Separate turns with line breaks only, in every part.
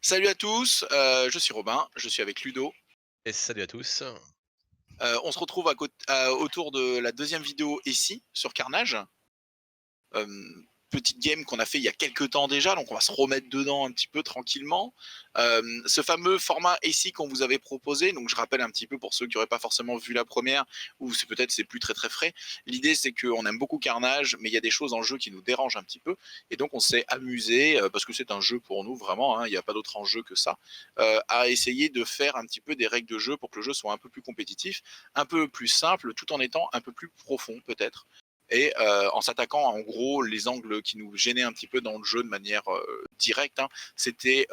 Salut à tous, je suis Robin, je suis avec Ludo.
Et salut à tous.
On se retrouve autour de la deuxième vidéo ici, sur Carnage. Petite game qu'on a fait il y a quelques temps déjà, donc on va se remettre dedans un petit peu tranquillement. Ce fameux format ici qu'on vous avait proposé, donc je rappelle un petit peu pour ceux qui n'auraient pas forcément vu la première, ou c'est plus très très frais. L'idée c'est qu'on aime beaucoup Carnage, mais il y a des choses dans le jeu qui nous dérangent un petit peu, et donc on s'est amusé, parce que c'est un jeu pour nous vraiment, hein, il n'y a pas d'autre enjeu que ça, à essayer de faire un petit peu des règles de jeu pour que le jeu soit un peu plus compétitif, un peu plus simple, tout en étant un peu plus profond peut-être et en s'attaquant en gros les angles qui nous gênaient un petit peu dans le jeu de manière directe, hein, c'était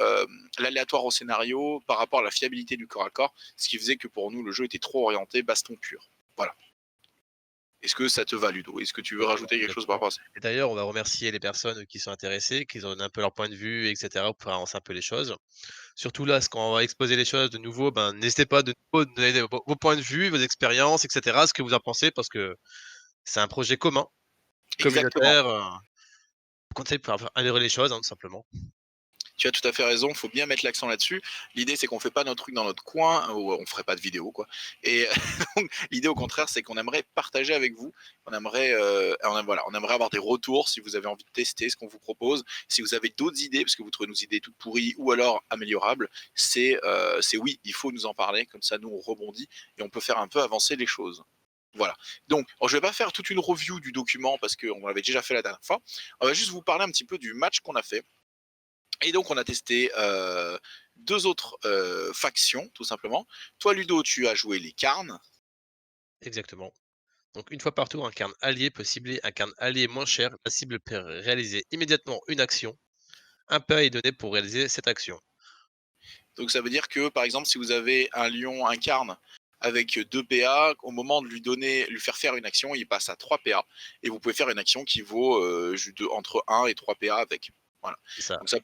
l'aléatoire au scénario par rapport à la fiabilité du corps à corps, ce qui faisait que pour nous le jeu était trop orienté baston pur. Voilà. Est-ce que ça te va, Ludo? Est-ce que tu veux
Exactement,
rajouter quelque chose par
exactement.
rapport à ça?
Et d'ailleurs, on va remercier les personnes qui sont intéressées, qui donnent un peu leur point de vue, et cetera, pour avancer un peu les choses. Surtout là, quand on va exposer les choses de nouveau, ben, n'hésitez pas de nouveau donner vos points de vue, vos expériences, et cetera, ce que vous en pensez, parce que c'est un projet commun,
Exactement.
communautaire, conseil pour faire améliorer les choses, hein, tout simplement.
Tu as tout à fait raison, il faut bien mettre l'accent là-dessus. L'idée, c'est qu'on fait pas notre truc dans notre coin, ou on ferait pas de vidéo, quoi. Et donc, l'idée, au contraire, c'est qu'on aimerait partager avec vous. Voilà, on aimerait avoir des retours si vous avez envie de tester ce qu'on vous propose. Si vous avez d'autres idées, parce que vous trouvez nos idées toutes pourries ou alors améliorables, c'est oui, il faut nous en parler. Comme ça, nous, on rebondit et on peut faire un peu avancer les choses. Voilà. Donc, je vais pas faire toute une review du document parce qu'on l'avait déjà fait la dernière fois. On va juste vous parler un petit peu du match qu'on a fait et donc on a testé 2 autres, factions tout simplement. Toi Ludo, tu as joué les Carnes.
Exactement. Donc une fois par tour, un carne allié peut cibler un carne allié moins cher. La cible peut réaliser immédiatement une action. Un pain est donné pour réaliser cette action.
Donc ça veut dire que, par exemple, si vous avez un lion, un Carne avec 2 PA, au moment de lui faire une action, il passe à 3 PA et vous pouvez faire une action qui vaut, ju de entre 1 et 3 PA avec. Voilà.
C'est ça.
Donc ça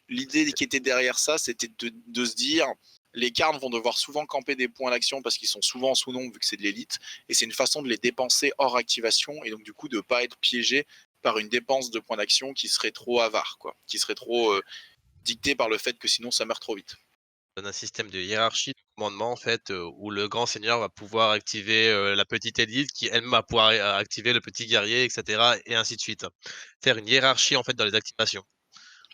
L'idée qui était derrière ça, c'était de se dire, les carnes vont devoir souvent camper des points d'action parce qu'ils sont souvent sous nombre vu que c'est de l'élite, et c'est une façon de les dépenser hors activation, et donc du coup de ne pas être piégé par une dépense de points d'action qui serait trop avare, quoi, qui serait trop dictée par le fait que sinon ça meurt trop vite.
Donne un système de hiérarchie de commandement en fait, où le grand seigneur va pouvoir activer, la petite élite qui elle va pouvoir activer le petit guerrier et cetera et ainsi de suite. Faire une hiérarchie en fait dans les activations.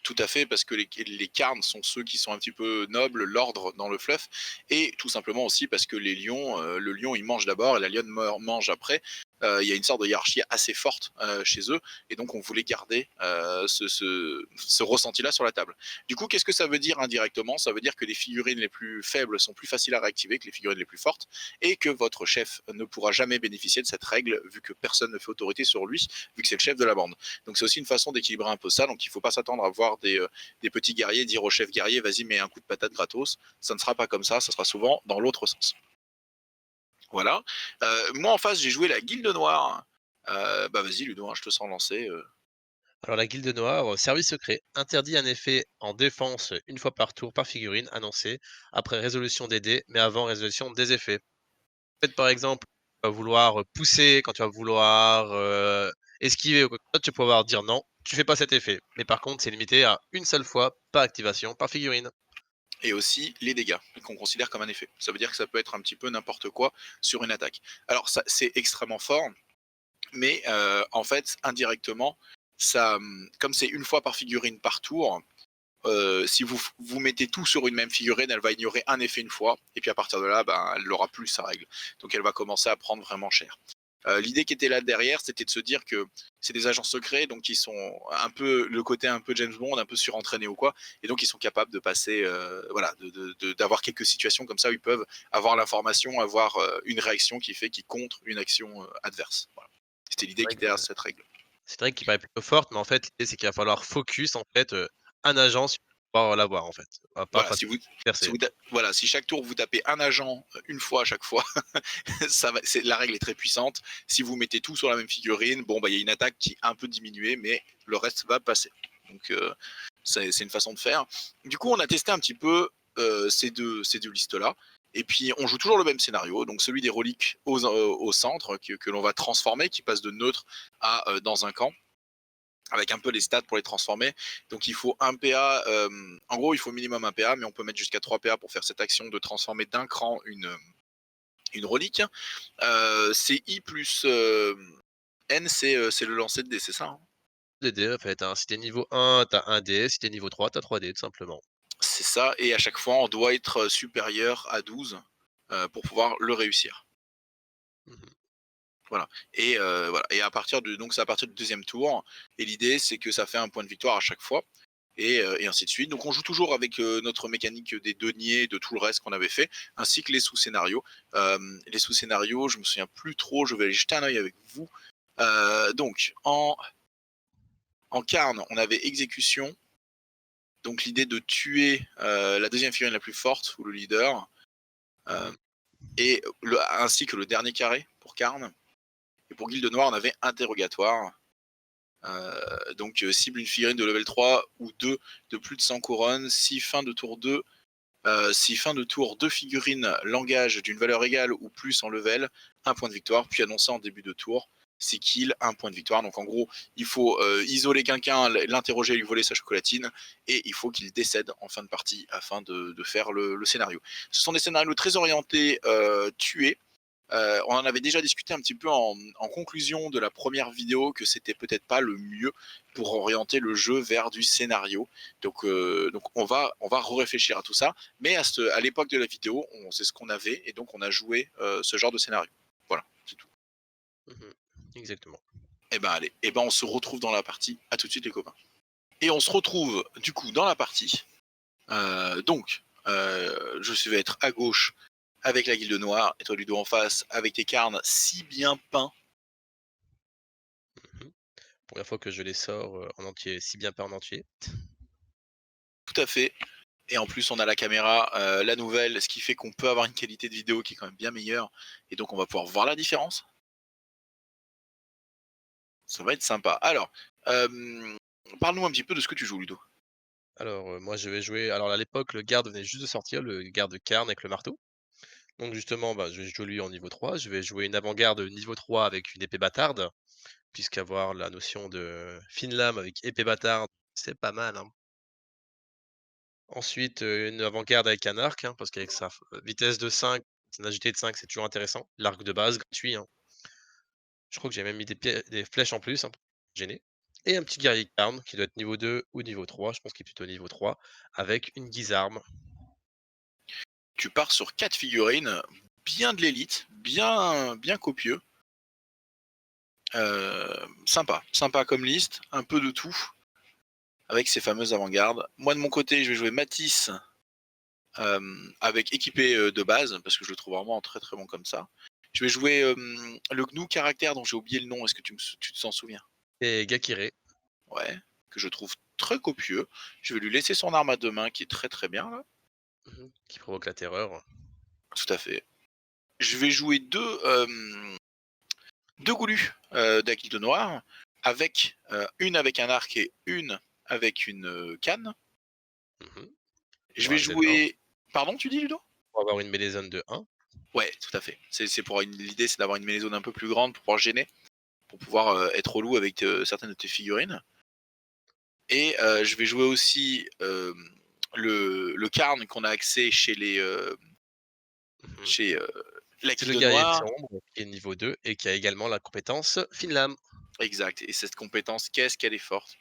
Tout à fait, parce que les carnes sont ceux qui sont un petit peu nobles, l'ordre dans le fluff, et tout simplement aussi parce que les lions, le lion il mange d'abord et la lionne mange après. Il y a une sorte de hiérarchie assez forte chez eux, et donc on voulait garder ce ressenti-là sur la table. Du coup, qu'est-ce que ça veut dire indirectement? Ça veut dire que les figurines les plus faibles sont plus faciles à réactiver que les figurines les plus fortes, et que votre chef ne pourra jamais bénéficier de cette règle, vu que personne ne fait autorité sur lui, vu que c'est le chef de la bande. Donc c'est aussi une façon d'équilibrer un peu ça. Donc il ne faut pas s'attendre à voir des petits guerriers dire au chef guerrier vas-y mets un coup de patate gratos. Ça ne sera pas comme ça sera souvent dans l'autre sens. Voilà. Moi en face j'ai joué la Guilde Noire. Bah vas-y Ludo, hein, je te sens lancer.
Alors la guilde noire, service secret, interdit un effet en défense une fois par tour par figurine annoncé après résolution des dés, mais avant résolution des effets. Peut-être par exemple, tu vas vouloir, pousser, quand tu vas vouloir, esquiver ou quoi que ce soit, tu vas pouvoir dire: «Non, tu fais pas cet effet». Mais par contre, c'est limité à une seule fois par activation, par figurine.
Et aussi les dégâts qu'on considère comme un effet. Ça veut dire que ça peut être un petit peu n'importe quoi sur une attaque. Alors ça c'est extrêmement fort, mais en fait indirectement, comme c'est une fois par figurine par tour, si vous mettez tout sur une même figurine, elle va ignorer un effet une fois, et puis à partir de là, ben, elle n'aura plus sa règle. Donc elle va commencer à prendre vraiment cher. L'idée qui était là derrière, c'était de se dire que c'est des agents secrets, donc ils sont un peu le côté un peu James Bond, un peu surentraîné ou quoi, et donc ils sont capables de passer, voilà, d'avoir quelques situations comme ça où ils peuvent avoir l'information, avoir une réaction qui fait qu'ils contre une action adverse. Voilà. C'était
C'est
l'idée
vrai
qui était derrière
que
cette règle.
c'est vrai qu'il paraît plutôt forte, mais en fait, l'idée, c'est qu'il va falloir focus, en fait, un agent si on pouvoir l'avoir, en fait. On va pas
Voilà,
percer.
voilà, si chaque tour vous tapez un agent une fois à chaque fois, la règle est très puissante. Si vous mettez tout sur la même figurine, bon, bah, il y a une attaque qui est un peu diminuée, mais le reste va passer. Donc, c'est une façon de faire. Du coup, on a testé un petit peu ces deux listes-là. Et puis, on joue toujours le même scénario, donc celui des reliques au centre, que l'on va transformer, qui passe de neutre à dans un camp. avec un peu les stats pour les transformer. Donc il faut un PA, en gros il faut minimum un PA, mais on peut mettre jusqu'à 3 PA pour faire cette action de transformer d'un cran une relique. CI plus N, c'est le lancer de dés, c'est ça, hein?
Des dés, en fait, hein. Si tu niveau 1, t'as un dé, si t'es niveau 3, t'as 3 dés, tout simplement.
C'est ça, et à chaque fois on doit être supérieur à 12 pour pouvoir le réussir.
Mmh.
Voilà. Et voilà. Et à partir de donc c'est à partir du deuxième tour. Et l'idée c'est que ça fait un point de victoire à chaque fois. Et ainsi de suite. Donc on joue toujours avec notre mécanique des deniers, de tout le reste qu'on avait fait, ainsi que les sous-scénarios. Les sous-scénarios, je me souviens plus trop, je vais aller jeter un œil avec vous. Donc en carne, on avait exécution, donc l'idée de tuer la deuxième figurine la plus forte, ou le leader, euh,
Mmh.
ainsi que le dernier carré pour carne. Et pour Guilde Noire, on avait interrogatoire. Donc cible une figurine de level 3 ou 2 de plus de 100 couronnes. Si fin de tour 2, si fin de tour 2 figurines langage d'une valeur égale ou plus en level, un point de victoire, puis annoncé en début de tour. Si kill, un point de victoire. Donc en gros, il faut isoler quelqu'un, l'interroger, lui voler sa chocolatine, et il faut qu'il décède en fin de partie afin de faire le scénario. Ce sont des scénarios très orientés tués. On en avait déjà discuté un petit peu en conclusion de la première vidéo, que c'était peut-être pas le mieux pour orienter le jeu vers du scénario. Donc on va réfléchir à tout ça. Mais à l'époque de la vidéo, c'est ce qu'on avait, et donc on a joué ce genre de scénario. Voilà, c'est tout.
Mmh. Exactement.
Et ben allez, et ben on se retrouve dans la partie. À tout de suite les copains. Et on se retrouve du coup dans la partie. Je vais être à gauche avec la guilde noire, et toi Ludo en face avec tes carnes si bien peints.
Mmh. Première fois que je les sors, en entier, si bien pas en entier.
Tout à fait. Et en plus, on a la caméra, la nouvelle, ce qui fait qu'on peut avoir une qualité de vidéo qui est quand même bien meilleure. Et donc, on va pouvoir voir la différence. Ça va être sympa. Alors, parle-nous un petit peu de ce que tu joues, Ludo.
Alors, moi, je vais jouer alors à l'époque, le garde venait juste de sortir, le garde Karn avec le marteau. Donc justement, bah, je vais jouer lui en niveau 3. Je vais jouer une avant-garde niveau 3 avec une épée bâtarde, puisqu'avoir la notion de fine lame avec épée bâtarde, c'est pas mal, hein. Ensuite, une avant-garde avec un arc, hein, parce qu'avec sa vitesse de 5, son agilité de 5, c'est toujours intéressant. L'arc de base gratuit, hein. Je crois que j'ai même mis des flèches en plus, hein, pour gêner. Et un petit guerrier Karn qui doit être niveau 2 ou niveau 3, je pense qu'il est plutôt niveau 3, avec une guisarme.
Tu pars sur 4 figurines, bien de l'élite, bien copieux. Sympa, sympa comme liste, un peu de tout, avec ces fameuses avant-gardes. Moi, de mon côté, je vais jouer Matisse, avec équipé de base, parce que je le trouve vraiment très très bon comme ça. Je vais jouer le GNU caractère dont j'ai oublié le nom, est-ce que tu te s'en souviens?
Et Gakire,
Ouais, que je trouve très copieux. Je vais lui laisser son arme à deux mains qui est très très bien là.
qui provoque la terreur.
Tout à fait. Je vais jouer deux goulus d'Aquilde Noir, avec une avec un arc et une avec une canne.
Mmh.
Je
Pour
vais
un Z1,
jouer. Pardon, tu dis Ludo?
pour avoir une mêlée zone de 1.
Ouais, tout à fait. C'est pour l'idée, c'est d'avoir une mêlée zone un peu plus grande pour pouvoir gêner, pour pouvoir être relou avec certaines de tes figurines. Et je vais jouer aussi le Karn qu'on a accès
Mmh.
chez la
C'est le
Guilde
guerrier de
Noire.
sombre qui est niveau 2 et qui a également la compétence fine lame.
Exact. Et cette compétence, qu'est-ce qu'elle est forte.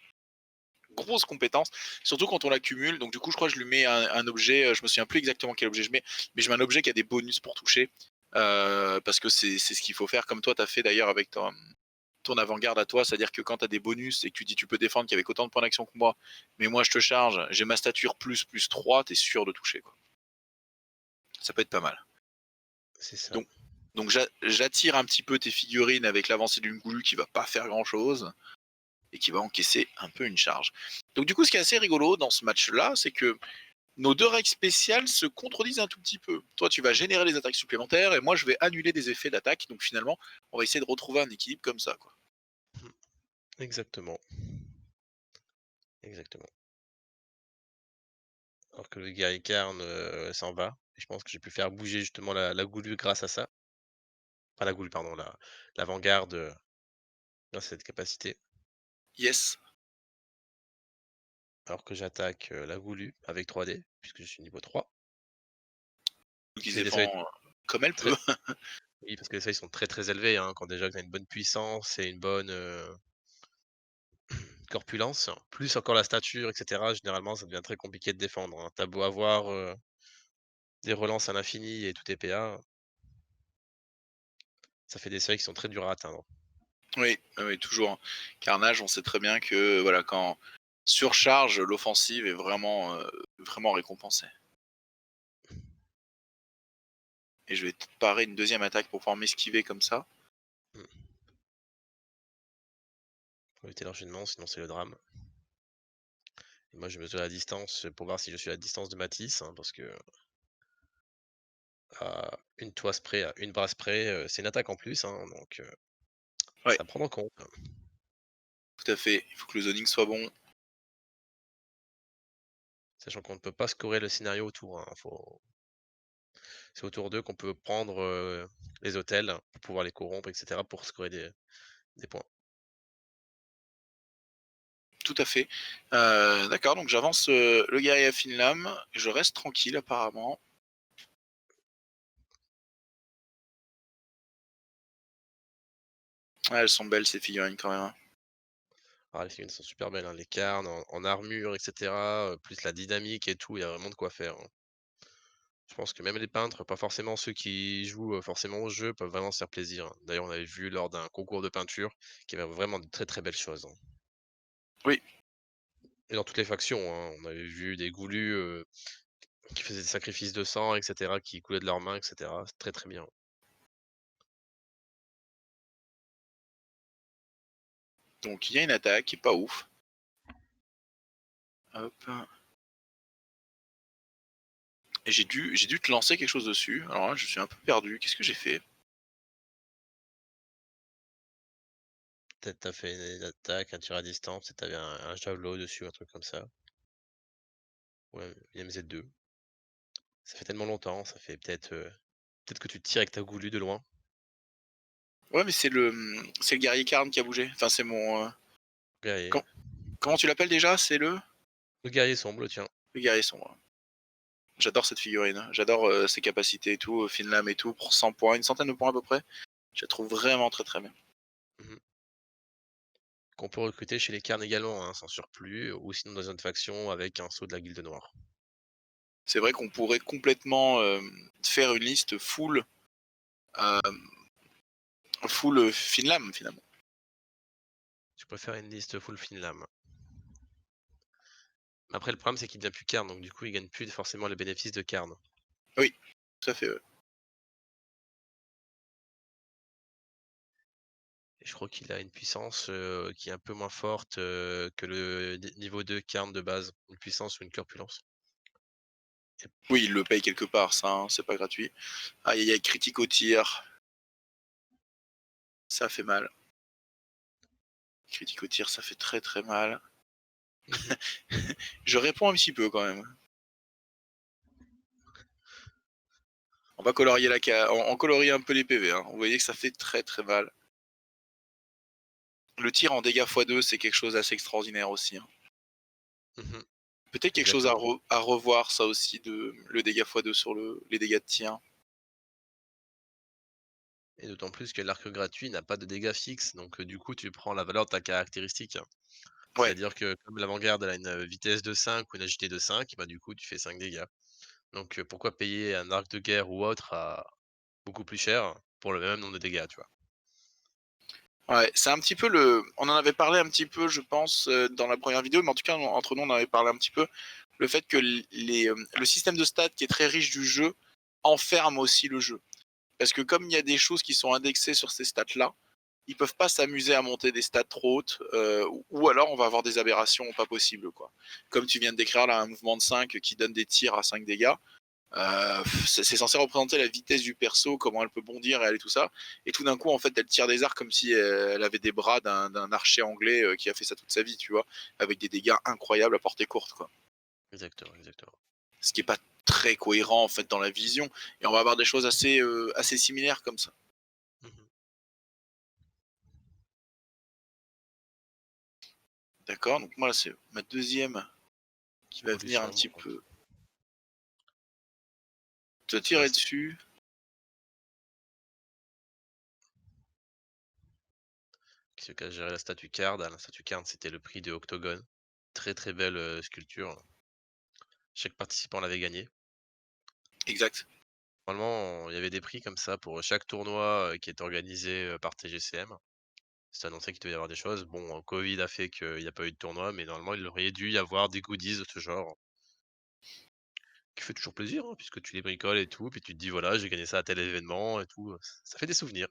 Grosse compétence, surtout quand on l'accumule. Donc du coup, je crois que je lui mets un objet, je me souviens plus exactement quel objet je mets, mais je mets un objet qui a des bonus pour toucher, parce que c'est ce qu'il faut faire, comme toi tu as fait d'ailleurs avec ton avant-garde à toi, c'est-à-dire que quand tu as des bonus et que tu dis tu peux défendre qu'avec autant de points d'action que moi, mais moi je te charge, j'ai ma stature plus 3, tu es sûr de toucher, quoi. Ça peut être pas mal.
C'est ça.
Donc, donc j'attire un petit peu tes figurines avec l'avancée d'une goulue qui va pas faire grand-chose et qui va encaisser un peu une charge. Donc du coup, ce qui est assez rigolo dans ce match-là, c'est que nos deux règles spéciales se contredisent un tout petit peu. Toi, tu vas générer des attaques supplémentaires et moi, je vais annuler des effets d'attaque. Donc finalement, on va essayer de retrouver un équilibre comme ça, quoi.
Mmh. Exactement, exactement. Alors que le guerrier Karn, s'en va et je pense que j'ai pu faire bouger justement la Goulue grâce à ça. Pas la Goulue, pardon, l'avant-garde, grâce à cette capacité.
Yes.
alors que j'attaque la Goulue avec 3D, puisque je suis niveau 3.
Qui se
C'est des
défend
seuils
comme elle
très
peut.
oui, parce que les seuils sont très, très élevés, hein, quand déjà tu as une bonne puissance et une bonne, corpulence, plus encore la stature et cetera, généralement ça devient très compliqué de défendre, hein. Tu beau avoir, des relances à l'infini et tout est PA, ça fait des seuils qui sont très durs à atteindre.
Oui, oui, oui, toujours, hein. Carnage, on sait très bien que, voilà, quand surcharge, l'offensive est vraiment récompensée. Et je vais peut-être parer une deuxième attaque pour pouvoir m'esquiver comme ça.
Mmh. Faut éviter l'enchaînement, sinon c'est le drame. Et moi je mesure la distance, pour voir si je suis à la distance de Matisse, hein, parce que à une toise près, à une brasse près, c'est une attaque en plus, hein, donc
Ouais,
c'est à prendre en compte.
tout à fait. Il faut que le zoning soit bon.
Sachant qu'on ne peut pas scorer le scénario autour, hein, c'est autour d'eux qu'on peut prendre, les hôtels pour pouvoir les corrompre et cetera, pour scorer des points.
Tout à fait. D'accord, donc j'avance, le guerrier à fine lame. Je reste tranquille apparemment. Ah, elles sont belles ces figurines quand même, hein.
Ah, les figurines sont super belles, hein, les carnes en armure et cetera, plus la dynamique et tout, il y a vraiment de quoi faire, hein. Je pense que même les peintres, pas forcément ceux qui jouent, forcément au jeu, peuvent vraiment se faire plaisir, hein. D'ailleurs, on avait vu lors d'un concours de peinture qu'il y avait vraiment de très, très belles choses, hein.
Oui,
Et dans toutes les factions, hein, on avait vu des goulus, qui faisaient des sacrifices de sang et cetera, qui coulaient de leurs mains et cetera. C'est très, très bien.
donc il y a une attaque qui est pas ouf. Hop. Et j'ai dû te lancer quelque chose dessus. Alors là, je suis un peu perdu. Qu'est-ce que j'ai fait?
Peut-être tu fait une attaque, un tir à distance, peut-être tu un javelot dessus, un truc comme ça. Ouais, MZ2. Ça fait tellement longtemps, ça fait peut-être que tu tires avec ta goulue de loin.
Ouais, mais c'est le guerrier Karn qui a bougé. Enfin, c'est mon,
Guerrier.
com comment tu l'appelles déjà? C'est
Le guerrier sombre, tiens.
le guerrier sombre. J'adore cette figurine. J'adore, ses capacités et tout, fine lame et tout, pour 100 points, une centaine de points à peu près. Je la trouve vraiment très, très bien.
Mmh. Qu'on peut recruter chez les Cairns également, hein, sans surplus, ou sinon dans une autre faction avec un sceau de la Guilde Noire.
C'est vrai qu'on pourrait complètement, faire une liste hem, full, fine lame, finalement.
Tu peux faire une liste full Finlam. Après le problème c'est qu'il devient plus Cairn, donc du coup il gagne plus forcément les bénéfices de Cairn.
Oui, tout à fait, ouais.
Et je crois qu'il a une puissance, qui est un peu moins forte, que le niveau 2 Cairn de base. Une puissance ou une corpulence. Et
Oui, il le paye quelque part ça, hein, c'est pas gratuit. Aïe, aïe, aïe, critique au tir, ça fait mal. Critique au tir, ça fait très, très mal.
mmh
Je réponds un petit peu quand même. On va colorier on colorie un peu les PV, hein. Vous voyez que ça fait très, très mal. Le tir en dégâts x2, c'est quelque chose d'assez extraordinaire aussi, hein.
Mmh.
Peut-être quelque chose
Exactement.
à revoir ça aussi, le dégât x2 sur les dégâts de tir.
Et d'autant plus que l'arc gratuit n'a pas de dégâts fixes, donc du coup tu prends la valeur de ta caractéristique.
Ouais,
C'est-à-dire que comme l'avant-garde elle a une, vitesse de 5 ou une agilité de 5, bah, du coup tu fais 5 dégâts. Donc pourquoi payer un arc de guerre ou autre à beaucoup plus cher pour le même nombre de dégâts, tu vois?
ouais, c'est un petit peu on en avait parlé un petit peu, je pense, dans la première vidéo, mais en tout cas, entre nous, on en avait parlé un petit peu. Le fait que le système de stats qui est très riche du jeu enferme aussi le jeu. Parce que comme il y a des choses qui sont indexées sur ces stats-là, ils peuvent pas s'amuser à monter des stats trop hautes, ou alors on va avoir des aberrations pas possibles, quoi. Comme tu viens de décrire là, un mouvement de 5 qui donne des tirs à 5 dégâts. C'est censé représenter la vitesse du perso, comment elle peut bondir et aller tout ça. Et tout d'un coup, en fait, elle tire des arcs comme si elle avait des bras d'un archer anglais qui a fait ça toute sa vie, tu vois, avec des dégâts incroyables à portée courte, quoi.
Exactement, exactement.
Ce qui est pas très cohérent en fait dans la vision. Et on va avoir des choses assez similaires comme ça.
Mmh.
D'accord. Donc moi là, c'est ma deuxième. qui va venir un
Révolution.
petit peu te
Ouais,
tirer dessus.
qui a géré la statue Card. La statue Card, c'était le prix de Octogone. Très très belle sculpture. Chaque participant l'avait gagné.
Exact.
Normalement, il y avait des prix comme ça pour chaque tournoi qui est organisé par TGCM. C'est annoncé qu'il devait y avoir des choses. Bon, Covid a fait qu'il n'y a pas eu de tournoi, mais normalement, il aurait dû y avoir des goodies de ce genre. Qui fait toujours plaisir, hein, puisque tu les bricoles et tout, puis tu te dis voilà, j'ai gagné ça à tel événement et tout. Ça fait des souvenirs.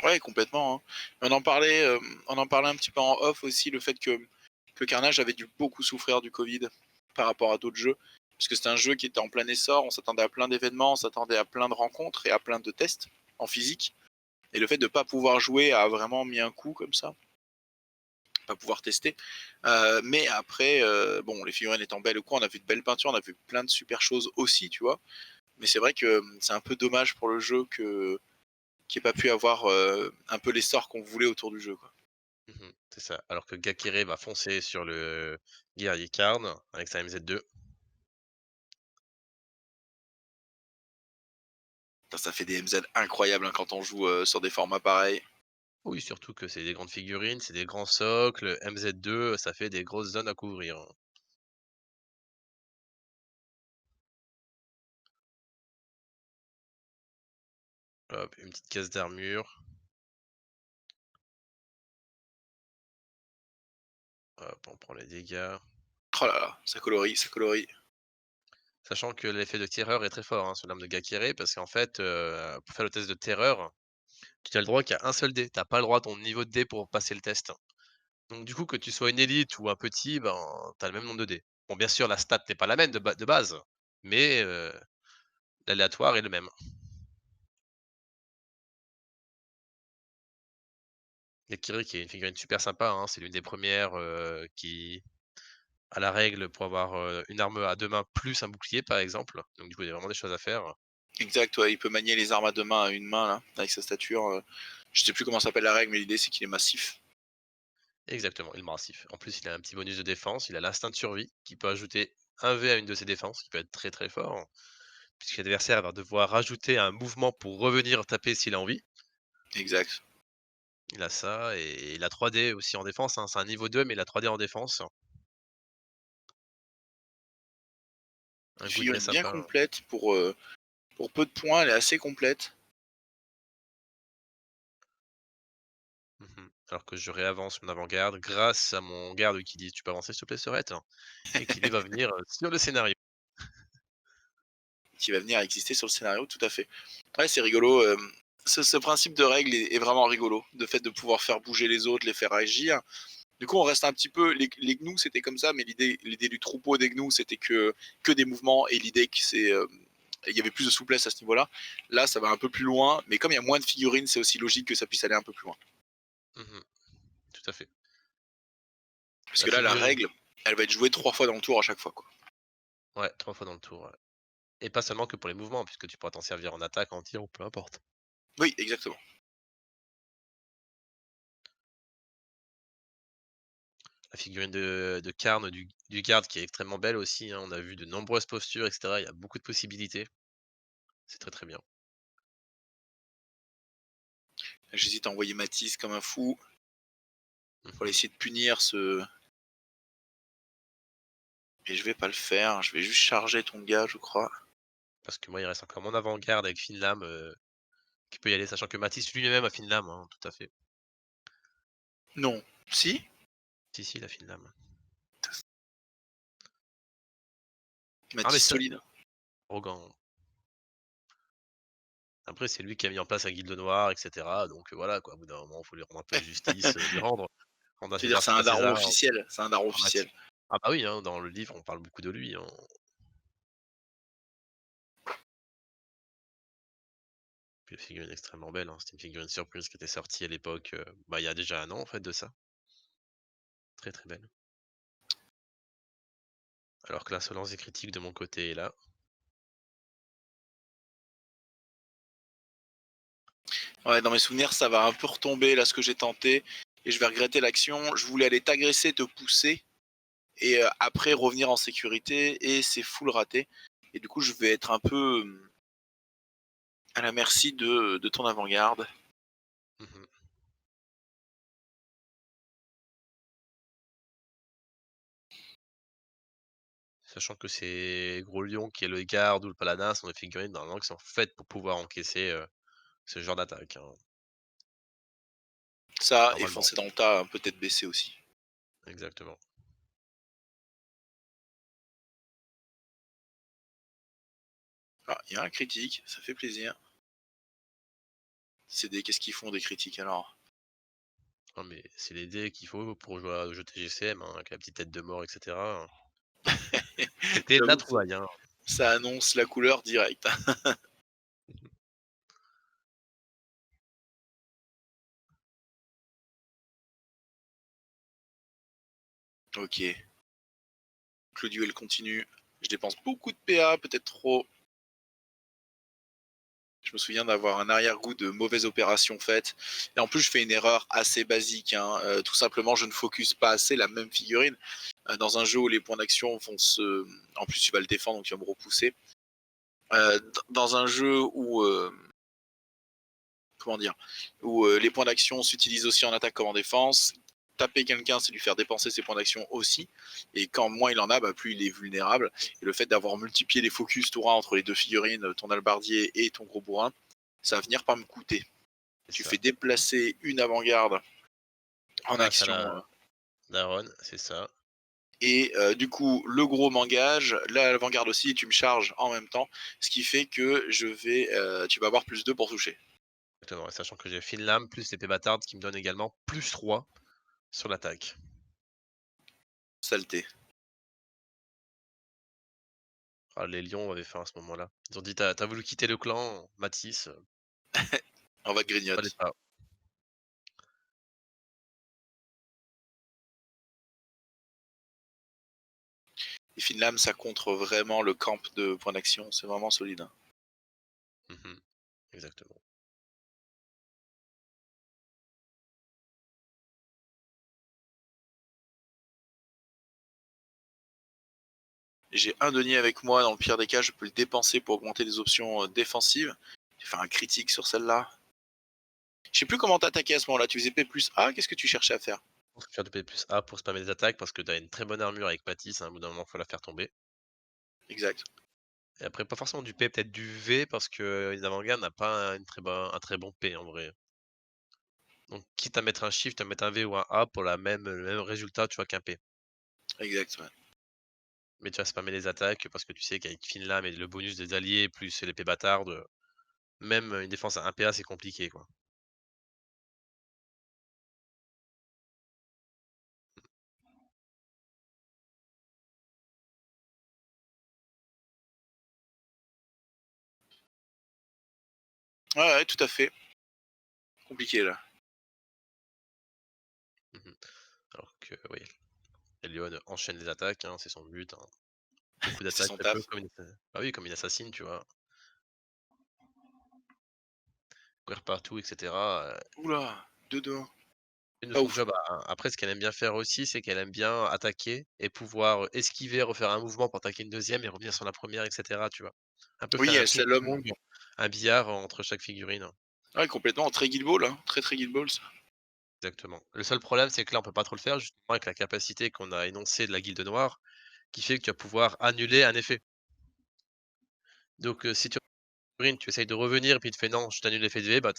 Ouais, complètement, hein. On en parlait un petit peu en off aussi, le fait que Carnage avait dû beaucoup souffrir du Covid par rapport à d'autres jeux. Parce que c'était un jeu qui était en plein essor, on s'attendait à plein d'événements, on s'attendait à plein de rencontres et à plein de tests en physique. Et le fait de ne pas pouvoir jouer a vraiment mis un coup comme ça, pas pouvoir tester. Mais après, bon, les figurines étant belles ou quoi, on a vu de belles peintures, on a vu plein de super choses aussi, tu vois. Mais c'est vrai que c'est un peu dommage pour le jeu que qui n'ait pas pu avoir un peu l'essor qu'on voulait autour du jeu, quoi.
C'est ça. Alors que Gakire va foncer sur le guerrier Karn avec sa MZ2.
Putain, ça fait des MZ incroyables hein, quand on joue sur des formats pareils.
Oui, surtout que c'est des grandes figurines, c'est des grands socles. MZ2, ça fait des grosses zones à couvrir, hein. Hop, une petite caisse d'armure. Hop, on prend les dégâts.
Oh là là, ça colorie, ça colorie.
Sachant que l'effet de terreur est très fort hein, sur l'arme de Gakire, parce qu'en fait, pour faire le test de terreur, tu n'as le droit qu'à un seul dé. Tu as pas le droit à ton niveau de dé pour passer le test. Donc du coup, que tu sois une élite ou un petit, ben, tu as le même nombre de dés. Bon, bien sûr, la stat n'est pas la même de base, mais l'aléatoire est le même. Gakire qui est une figurine super sympa, hein, c'est l'une des premières qui a la règle pour avoir une arme à 2 mains plus un bouclier, par exemple. Donc du coup, il y a vraiment des choses à faire.
Exact, ouais, il peut manier les armes à deux mains à une main, là, avec sa stature. Je sais plus comment s'appelle la règle, mais l'idée c'est qu'il est massif.
Exactement, il est massif. En plus, il a un petit bonus de défense, il a l'instinct de survie qui peut ajouter 1 V à une de ses défenses, qui peut être très très fort, puisque l'adversaire va devoir rajouter un mouvement pour revenir taper s'il a envie.
Exact.
Il a ça et il a 3D aussi en défense, hein. C'est un niveau 2 mais il a 3D en défense. Un
Une
Gudrun
figurine bien
sympa.
complète pour peu de points, elle est assez complète.
Alors que je réavance mon avant-garde grâce à mon garde qui dit: «Tu peux avancer s'il te plaît Sorette?» et qui lui va venir, sur le scénario.
Qui va venir exister sur le scénario, tout à fait. Ouais, c'est rigolo. Ce principe de règle est vraiment rigolo. Le fait de pouvoir faire bouger les autres, les faire agir. Du coup, on reste un petit peu. Les gnous, c'était comme ça, mais l'idée du troupeau des gnous, c'était que des mouvements. Et l'idée que c'est. Il y avait plus de souplesse à ce niveau-là. Là, ça va un peu plus loin. Mais comme il y a moins de figurines, c'est aussi logique que ça puisse aller un peu plus loin.
Mmh. Tout à fait.
Parce
La
que là, la
figurine
règle, elle va être jouée 3 fois dans le tour à chaque fois, quoi.
ouais, 3 fois dans le tour, ouais et pas seulement que pour les mouvements puisque tu pourras t'en servir en attaque, en tir ou peu importe.
Oui, exactement.
La figurine de Karn du garde qui est extrêmement belle aussi, hein. On a vu de nombreuses postures et cetera. Il y a beaucoup de possibilités. C'est très, très bien.
J'hésite à envoyer Matisse comme un fou pour
Mmh.
essayer de punir ce. Et je vais pas le faire. Je vais juste charger ton gars, je crois.
Parce que moi, il reste encore mon avant-garde avec Finlam, qui peut y aller, sachant que Matisse lui-même a Finlam, hein, tout à fait.
Non. Si.
Si, si, il a Finlam. Ah mais
Matisse
c'est
solide.
arrogant. Après, c'est lui qui a mis en place la Guilde Noire et cetera, donc voilà quoi, au bout d'un moment, il faut lui rendre un peu justice, lui rendre rendre à
Tu veux dire,
César
c'est
ce qu'est
un
à
daron
César.
officiel. C'est un daron
Ah Mati
officiel.
ah bah oui, hein, dans le livre, on parle beaucoup de lui, hein. Puis la figurine est extrêmement belle, hein. C'était une figurine surprise qui était sortie à l'époque, bah, il y a déjà 1 an en fait de ça. Très, très belle. Alors que l'insolence des critiques de mon côté est là.
Ouais, dans mes souvenirs, ça va un peu retomber là ce que j'ai tenté. Et je vais regretter l'action. Je voulais aller t'agresser, te pousser. et après revenir en sécurité, et c'est full raté. Et du coup, je vais être un peu à la merci de ton avant-garde.
Mmh. Sachant que ces gros lions qui est le garde ou le paladin sont des figurines normalement qui sont faites pour pouvoir encaisser, ce genre d'attaque, hein,
Ça, et
normalement.
foncer dans le tas, peut-être baisser aussi.
Exactement.
Ah, il y a un critique, ça fait plaisir. Qu'est-ce qu'ils font des critiques alors?
Non mais c'est les dés qu'il faut pour jouer à au jeu TGCM, hein, avec la petite tête de mort et cetera, hein. C'était de la
J'avoue que
trouvaille, hein.
ça annonce la couleur directe. OK. Donc le duel continue. Je dépense beaucoup de PA, peut-être trop. Je me souviens d'avoir un arrière-goût de mauvaise opération faite. Et en plus, je fais une erreur assez basique, hein. Tout simplement, je ne focus pas assez la même figurine. Dans un jeu où les points d'action vont se... En plus, tu vas le défendre, donc tu vas me repousser. Dans un jeu où... comment dire, où les points d'action s'utilisent aussi en attaque comme en défense. Taper quelqu'un, c'est lui faire dépenser ses points d'action aussi. Et quand moins il en a, plus il est vulnérable. Et le fait d'avoir multiplié les focus tour 1 entre les deux figurines, ton albardier et ton gros bourrin, ça va venir par me coûter.
C'est
Tu
ça.
fais déplacer une avant-garde en
Grâce à
action.
la daronne, c'est ça.
Et du coup, le gros m'engage, l'avant-garde aussi, et tu me charges en même temps. Ce qui fait que tu vas avoir plus 2 pour toucher.
Exactement, et sachant que j'ai fine lame plus l'épée bâtarde qui me donne également +3 sur l'attaque.
Saleté.
Ah les lions avaient faim à ce moment-là. Ils ont dit: «Tu as voulu quitter le clan, Mathis,
On va te
fallait
grignote.
pas».
Et Finlam, ça contre vraiment le camp de point d'action. C'est vraiment solide, hein.
Mmh. Exactement.
J'ai un denier avec moi. Dans le pire des cas, je peux le dépenser pour augmenter les options défensives. J'ai fait un critique sur celle-là. Je sais plus comment t'attaquer à ce moment-là. Tu faisais P plus A. Qu'est-ce que tu cherchais à faire?
Pour faire du P+A pour spammer des attaques parce que tu as une très bonne armure avec Mathis, à un bout d'un moment, faut la faire tomber.
Exact.
Et après pas forcément du P, peut-être du V parce que une avant-garde n'a pas un très bon P en vrai. Donc quitte à mettre un shift, à mettre un V ou un A pour le même résultat, tu vois, qu'un P.
Exact, ouais.
Mais tu vas spammer les attaques parce que tu sais qu'avec Finlam et le bonus des alliés plus l'épée bâtarde, même une défense à 1 PA, c'est compliqué, quoi.
Ouais, ouais, tout à fait. Compliqué, là.
Mmh. Alors que oui, Elion enchaîne les attaques, hein, c'est son but, hein. Beaucoup
C'est
d'attaques,
son
un peu
taf.
comme une bah oui, comme une assassine, tu vois? Courir partout et cetera,
Oula, 2 2 1.
une de
Pas
son
ouf.
job après ce qu'elle aime bien faire aussi, c'est qu'elle aime bien attaquer et pouvoir, esquiver, refaire un mouvement pour attaquer une deuxième et revenir sur la première et cetera, tu vois? Un peu
Oui,
faire un
elle slalom.
ping-pong, un billard entre chaque figurine.
Ouais, complètement. Très Guild Ball, hein. Très, très Guild Ball, ça.
Exactement. Le seul problème, c'est que là, on peut pas trop le faire justement avec la capacité qu'on a énoncée de la Guilde Noire, qui fait que tu vas pouvoir annuler un effet. Donc, si tu figurine, tu essayes de revenir et puis il te fait: «Non, je t'annule l'effet de V», bah,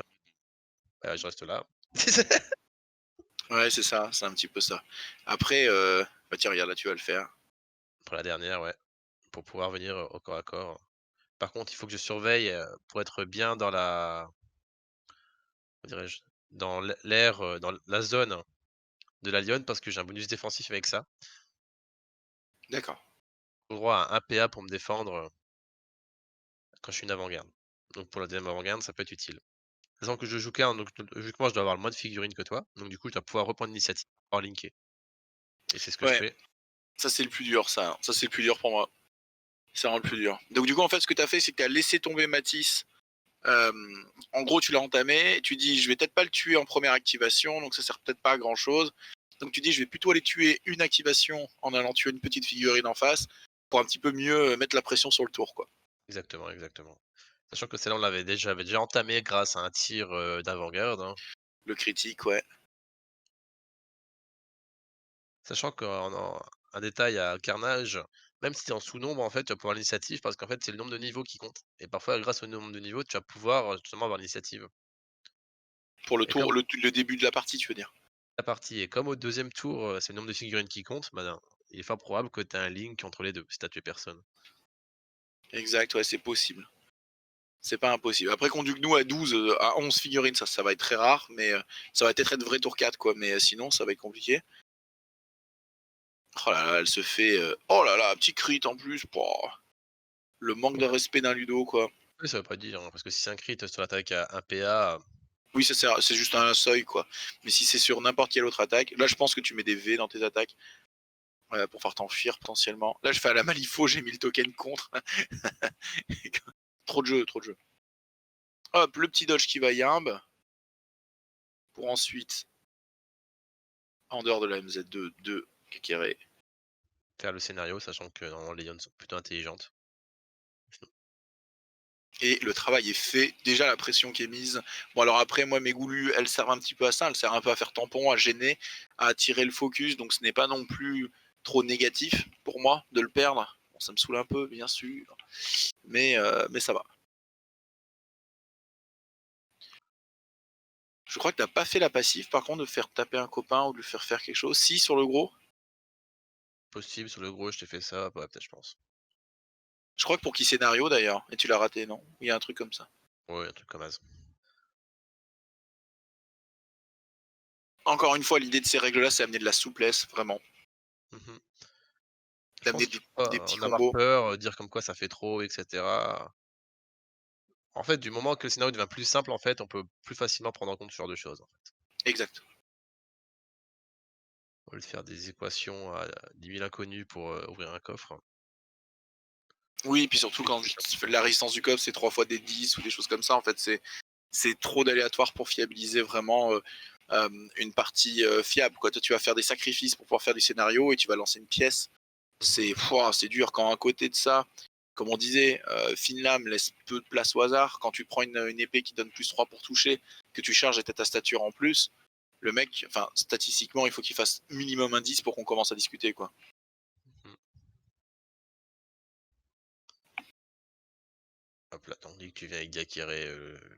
je reste là.
Ouais, c'est ça. C'est un petit peu ça. Après, tiens, regarde, là, tu vas le faire.
Pour la dernière, ouais, pour pouvoir venir, au corps à corps. Par contre, il faut que je surveille, pour être bien dans la comment dirais-je? Dans l'air, dans la zone de la lionne parce que j'ai un bonus défensif avec ça.
D'accord.
J'ai droit à 1 PA pour me défendre, quand je suis une avant-garde. Donc pour la deuxième avant-garde, ça peut être utile. Sachant que je joue qu'un, donc logiquement, je dois avoir le moins de figurines que toi. Donc du coup, tu vas pouvoir reprendre l'initiative, pouvoir linker. Et c'est ce que je
Ouais,
fais.
ça, c'est le plus dur, ça. Ça, c'est le plus dur pour moi. C'est vraiment le plus dur. Donc, du coup, en fait, ce que tu as fait, c'est que tu as laissé tomber Matisse. Euh, En gros, tu l'as entamé. Tu dis, je vais peut-être pas le tuer en première activation, donc ça sert peut-être pas à grand chose. Donc tu dis: «Je vais plutôt aller tuer une activation en allant tuer une petite figurine en face pour un petit peu mieux, mettre la pression sur le tour, quoi».
Exactement, exactement. Sachant que celle-là, on avait déjà entamé grâce à un tir, d'avant-garde, hein.
Le critique, ouais.
Sachant qu'en un détail à Carnage, même si tu es en sous-nombre, en fait, tu vas pouvoir l'initiative parce qu'en fait, c'est le nombre de niveaux qui compte et parfois, grâce au nombre de niveaux, tu vas pouvoir, justement avoir l'initiative
Pour le
et
tour
comme
le début de la partie, tu veux dire?
la partie et comme au deuxième tour, c'est le nombre de figurines qui compte, bah, il est fort probable que tu aies un link entre les 2 si tu as tué personne.
Exact, ouais, c'est possible. C'est pas impossible. Après qu'on duque nous à 12, à 11 figurines, ça va être très rare, mais ça va peut-être être vrai tour 4 quoi, mais sinon ça va être compliqué. Oh là là, elle se fait, oh là là, petit crit en plus, pouah, le manque de respect d'un Ludo, quoi.
Oui, ça veut pas dire, hein, parce que si c'est un crit sur l'attaque à 1 PA,
Oui, ça sert c'est juste un seuil, quoi. Mais si c'est sur n'importe quelle autre attaque, là je pense que tu mets des V dans tes attaques, pour faire t'enfuir potentiellement. Là je fais à la Malifaux, j'ai mis le token contre. Trop de jeu, trop de jeu. Hop, le petit dodge qui va yimb, pour ensuite, en dehors de la MZ2, de Kekere.
faire le scénario, sachant que normalement les Yone sont plutôt intelligentes.
Et le travail est fait. Déjà, la pression qui est mise. Bon, alors après, moi, mes goulus, elles servent un petit peu à ça. Elles servent un peu à faire tampon, à gêner, à attirer le focus. Donc, ce n'est pas non plus trop négatif pour moi de le perdre. Bon, ça me saoule un peu, bien sûr. Mais ça va. Je crois que t'as pas fait la passive, par contre, de faire taper un copain ou de lui faire faire quelque chose. Si, sur le gros.
Possible, sur le gros, je t'ai fait ça, ouais, peut-être, je pense.
Je crois que pour qui scénario, d'ailleurs. Et tu l'as raté, non? Il y a un truc comme ça.
Ouais, un truc comme as.
Encore une fois, l'idée de ces règles-là, c'est amener de la souplesse, vraiment.
Mmh. Je pense
D'amener
qu'il faut
des
pas
petits
en avoir
combos.
peur, dire comme quoi ça fait trop et cetera. En fait, du moment que le scénario devient plus simple, en fait, on peut plus facilement prendre en compte ce genre de choses, en fait.
Exact.
Au lieu de faire des équations à 10 000 inconnus pour, ouvrir un coffre.
Oui, puis surtout
Plus
quand
simple.
la résistance du coffre, c'est 3 fois des 10 ou des choses comme ça, en fait, c'est trop d'aléatoire pour fiabiliser vraiment, une partie, fiable, quoi. Toi, tu vas faire des sacrifices pour pouvoir faire du scénario et tu vas lancer une pièce.
Mmh.
C'est dur quand à côté de ça, comme on disait, fine lame laisse peu de place au hasard. Quand tu prends une épée qui donne +3 pour toucher, que tu charges et tu ta stature en plus, le mec, enfin, statistiquement, il faut qu'il fasse minimum un 10 pour qu'on commence à discuter, quoi.
Mmh. Hop là, tandis que tu viens avec Gakiré,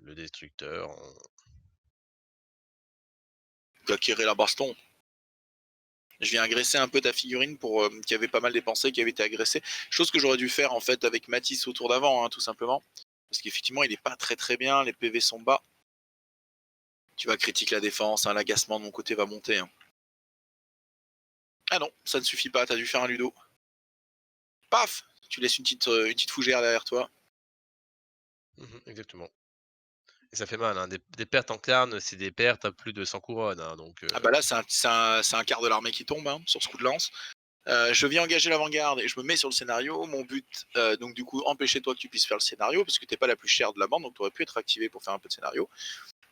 le destructeur, on
Tu acquérir la baston. Je viens agresser un peu ta figurine pour qui avait pas mal dépensé, qui avait été agressée. Chose que j'aurais dû faire en fait avec Matisse au tour d'avant, hein, tout simplement. Parce qu'effectivement, il est pas très très bien, les PV sont bas. Tu vas critiquer la défense, hein, l'agacement de mon côté va monter, hein. Ah non, ça ne suffit pas, t'as dû faire un ludo. Paf, tu laisses une petite fougère derrière toi.
exactement et ça fait mal, hein. Des pertes en carne, c'est des pertes à plus de 100 couronnes, hein, donc
Ah bah là, c'est un quart de l'armée qui tombe, hein, sur ce coup de lance. Je viens engager l'avant-garde et je me mets sur le scénario. Mon but, donc du coup, empêcher toi que tu puisses faire le scénario, parce que t'es pas la plus chère de la bande, donc tu aurais pu être activé pour faire un peu de scénario.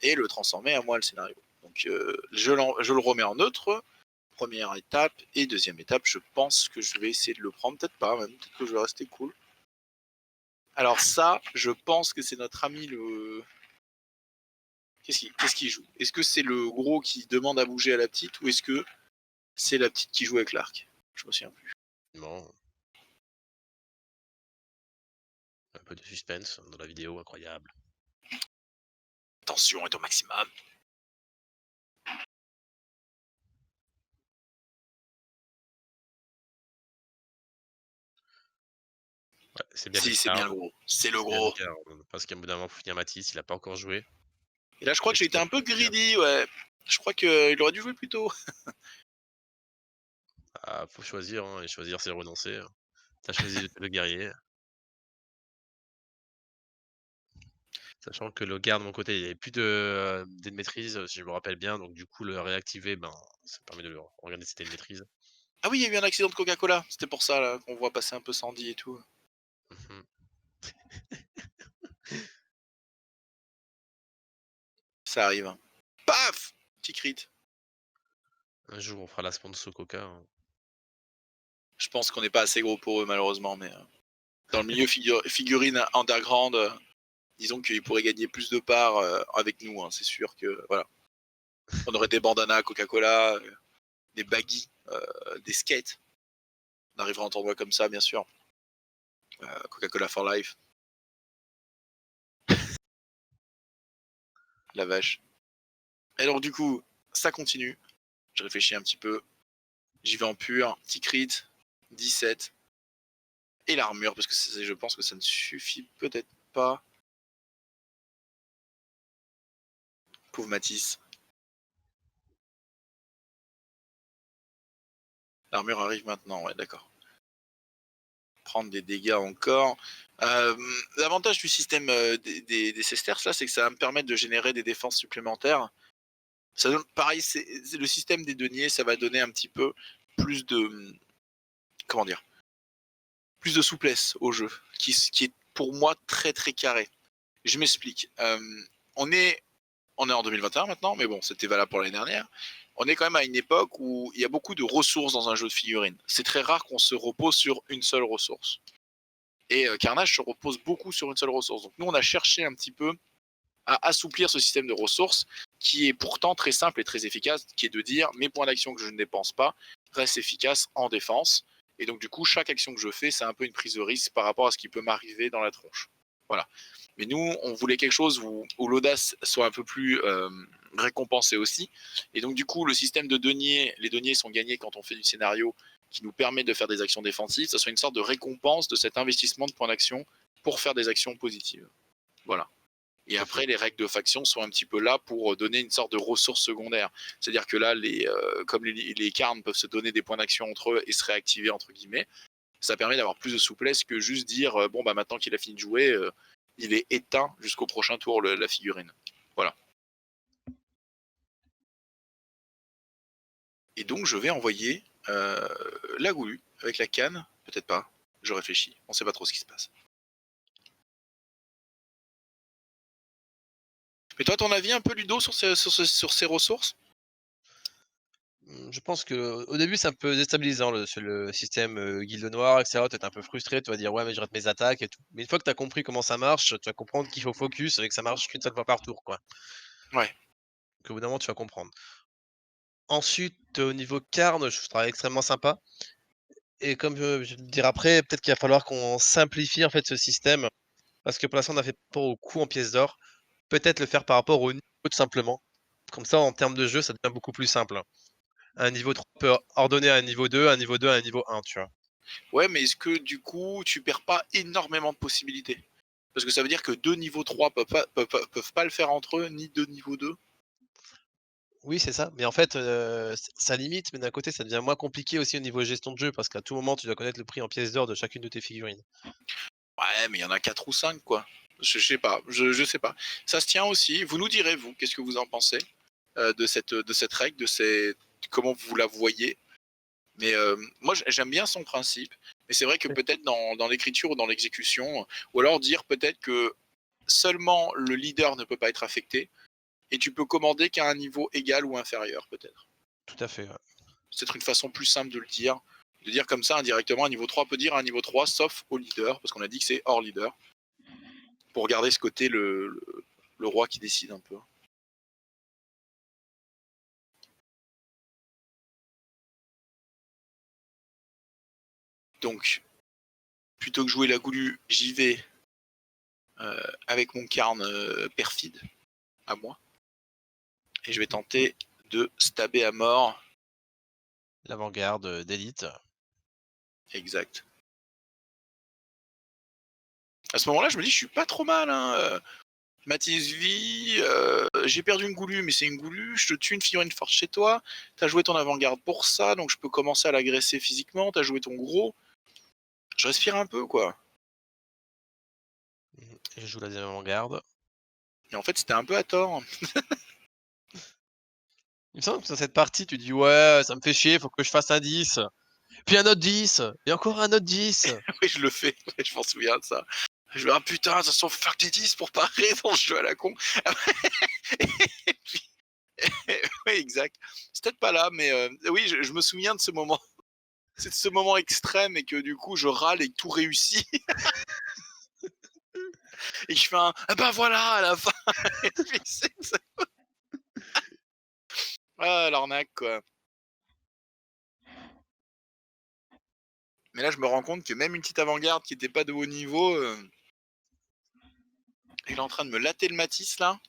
Et le transformer à moi le scénario. Donc je le remets en neutre, première étape, et deuxième étape, je pense que je vais essayer de le prendre, peut-être pas même, peut-être que je vais rester cool. Alors ça, je pense que c'est notre ami le... Qu'est-ce qu'il joue? Est-ce que c'est le gros qui demande à bouger à la petite, ou est-ce que c'est la petite qui joue avec l'arc? Je me souviens plus.
effectivement, un peu de suspense dans la vidéo, incroyable.
Tension est au maximum.
Ouais, c'est bien les
Si, c'est bien
cards,
le gros. C'est le
c'est bien les
gros.
cards, parce qu'à bout d'un moment, faut finir Matisse, il a pas encore joué
Et là, je crois
et
que j'ai
c'est
été
bien
un peu
c'est bien.
greedy, ouais. Je crois qu'il aurait dû jouer plus tôt.
Ah, faut choisir, hein et choisir, c'est renoncer, hein. Tu choisi le guerrier, sachant que le garde de mon côté, il y avait plus de maîtrise, si je me rappelle bien, donc du coup, le réactiver, ben, ça me permet de le regarder si c'était une maîtrise.
Ah oui, il y a eu un accident de Coca-Cola. C'était pour ça là qu'on voit passer un peu Sandy et tout.
Mmh.
Ça arrive, hein. Paf! Petit crit.
Un jour, on fera la sponsor Coca, hein.
Je pense qu'on n'est pas assez gros pour eux malheureusement, mais dans le milieu figurine underground, disons qu'ils pourraient gagner plus de parts avec nous, hein. C'est sûr que voilà. On aurait des bandanas Coca-Cola, des baggies, des skates. On arrivera en tournoi comme ça, bien sûr. Coca-Cola for life. La vache. Et donc du coup, ça continue. Je réfléchis un petit peu. J'y vais en pur. Petit crit. 17. Et l'armure, parce que je pense que ça ne suffit peut-être pas. Pauvre Matisse. L'armure arrive maintenant, ouais, d'accord. Prendre des dégâts encore. L'avantage du système des sesterces, là, c'est que ça va me permettre de générer des défenses supplémentaires. Ça donne, pareil, c'est le système des deniers, ça va donner un petit peu plus de, comment dire, plus de souplesse au jeu, qui est pour moi très très carré. Je m'explique. On est en 2021 maintenant, mais bon, c'était valable pour l'année dernière. On est quand même à une époque où il y a beaucoup de ressources dans un jeu de figurines. C'est très rare qu'on se repose sur une seule ressource. Et Carnage se repose beaucoup sur une seule ressource. Donc nous, on a cherché un petit peu à assouplir ce système de ressources qui est pourtant très simple et très efficace, qui est de dire mes points d'action que je ne dépense pas restent efficaces en défense. Et donc du coup, chaque action que je fais, c'est un peu une prise de risque par rapport à ce qui peut m'arriver dans la tronche. Voilà. Mais nous, on voulait quelque chose où l'audace soit un peu plus récompensée aussi. Et donc du coup, le système de deniers, les deniers sont gagnés quand on fait du scénario qui nous permet de faire des actions défensives. Ça soit une sorte de récompense de cet investissement de points d'action pour faire des actions positives. Voilà. Et
Tout à
après,
fait.
les règles de faction sont un petit peu là pour donner une sorte de ressources secondaires. C'est-à-dire que là, comme les carnes peuvent se donner des points d'action entre eux et se réactiver, entre guillemets, ça permet d'avoir plus de souplesse que juste dire bon, bah maintenant qu'il a fini de jouer, il est éteint jusqu'au prochain tour, la figurine. Voilà. Et donc, je vais envoyer la goulue avec la canne. Peut-être pas. Je réfléchis. On sait pas trop ce qui se passe. Mais toi, ton avis un peu, Ludo, sur ces ressources?
Je pense qu'au début, c'est un peu déstabilisant le système, guilde noire et cetera. Tu es un peu frustré, tu vas dire: «Ouais, mais je rate mes attaques et tout». Mais une fois que tu as compris comment ça marche, tu vas comprendre qu'il faut focus et que ça marche qu'une seule fois par tour, quoi.
Ouais.
Qu'au bout d'un moment, tu vas comprendre. Ensuite, au niveau carne, je trouve ça extrêmement sympa et comme, je vais le dire après, peut-être qu'il va falloir qu'on simplifie, en fait, ce système parce que pour l'instant, on a fait par rapport au coût en pièces d'or. Peut-être le faire par rapport au niveau, tout simplement. Comme ça, en termes de jeu, ça devient beaucoup plus simple, hein. Un niveau 3 peut ordonner à un niveau 2, un niveau 2 à un niveau 1, tu vois?
Ouais, mais est-ce que du coup, tu perds pas énormément de possibilités? Parce que ça veut dire que deux niveaux 3 peuvent pas le faire entre eux, ni deux niveaux 2.
Oui, c'est ça, mais en fait, ça limite, mais d'un côté, ça devient moins compliqué aussi au niveau gestion de jeu parce qu'à tout moment, tu dois connaître le prix en pièces d'or de chacune de tes figurines.
Ouais, mais il y en a 4 ou 5 quoi. Je sais pas, je sais pas. Ça se tient aussi. Vous nous direz, vous, qu'est-ce que vous en pensez de cette règle, comment vous la voyez. Mais moi, j'aime bien son principe. Mais c'est vrai que
Oui.
peut-être dans l'écriture ou dans l'exécution, ou alors dire peut-être que seulement le leader ne peut pas être affecté, et tu peux commander qu'à un niveau égal ou inférieur, peut-être.
Tout à fait, ouais.
C'est peut-être une façon plus simple de le dire. De dire comme ça indirectement, un niveau 3 peut dire un niveau 3, sauf au leader, parce qu'on a dit que c'est hors leader, pour garder ce côté le roi qui décide un peu. Donc, plutôt que jouer la goulue, j'y vais avec mon carne perfide, à moi, et je vais tenter de stabber à mort.
L'avant-garde, d'élite.
Exact. À ce moment-là, je me dis, je suis pas trop mal, hein. Mathis vie, j'ai perdu une goulue, mais c'est une goulue, je te tue une figurine forte chez toi, t'as joué ton avant-garde pour ça, donc je peux commencer à l'agresser physiquement, t'as joué ton gros. Je respire un peu, quoi.
Et je joue la deuxième avant-garde.
Et en fait, c'était un peu à tort.
Il me semble que dans cette partie, tu dis: «Ouais, ça me fait chier, faut que je fasse un 10, puis un autre 10 et encore un autre 10».
Oui, je le fais, ouais, je m'en souviens de ça. Je me dis, ah putain, de toute façon, fuck les 10 pour parer dans le jeu à la con. Oui, exact. C'est peut-être pas là, mais oui, je me souviens de ce moment. C'est de ce moment extrême et que du coup, je râle et que tout réussit et que je fais un: «Ah bah, voilà!» à la fin et puis ah l'arnaque, quoi. Mais là, je me rends compte que même une petite avant-garde qui était pas de haut niveau, il est en train de me latter le Matisse là.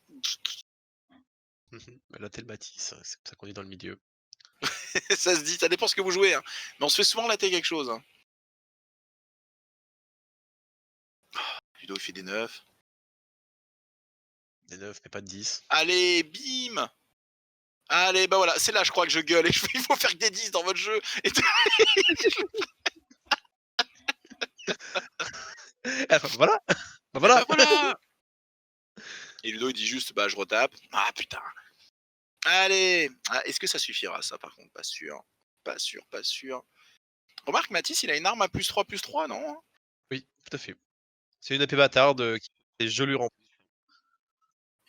Bah, là, tu le Matisse, c'est comme ça qu'on dit dans le milieu.
Ça se dit, ça dépend ce que vous jouez, hein. Mais on se fait souvent latter quelque chose, hein. Ludo, il fait des 9.
Des 9 mais pas de 10.
Allez, bim! Allez, bah, voilà, c'est là, je crois que je gueule et je fais: «Il faut faire que des 10 dans votre jeu» et tout.
Ah bah, voilà! Bah,
Et bah,
voilà!
voilà! Et Ludo, il dit juste: «Bah, je retape». Ah putain! Allez! Ah, est-ce que ça suffira ça, par contre? Pas sûr. Pas sûr, pas sûr. Remarque, Matisse, il a une arme à +3/+3, non?
Oui, tout à fait. C'est une épée bâtarde, qui est gelure en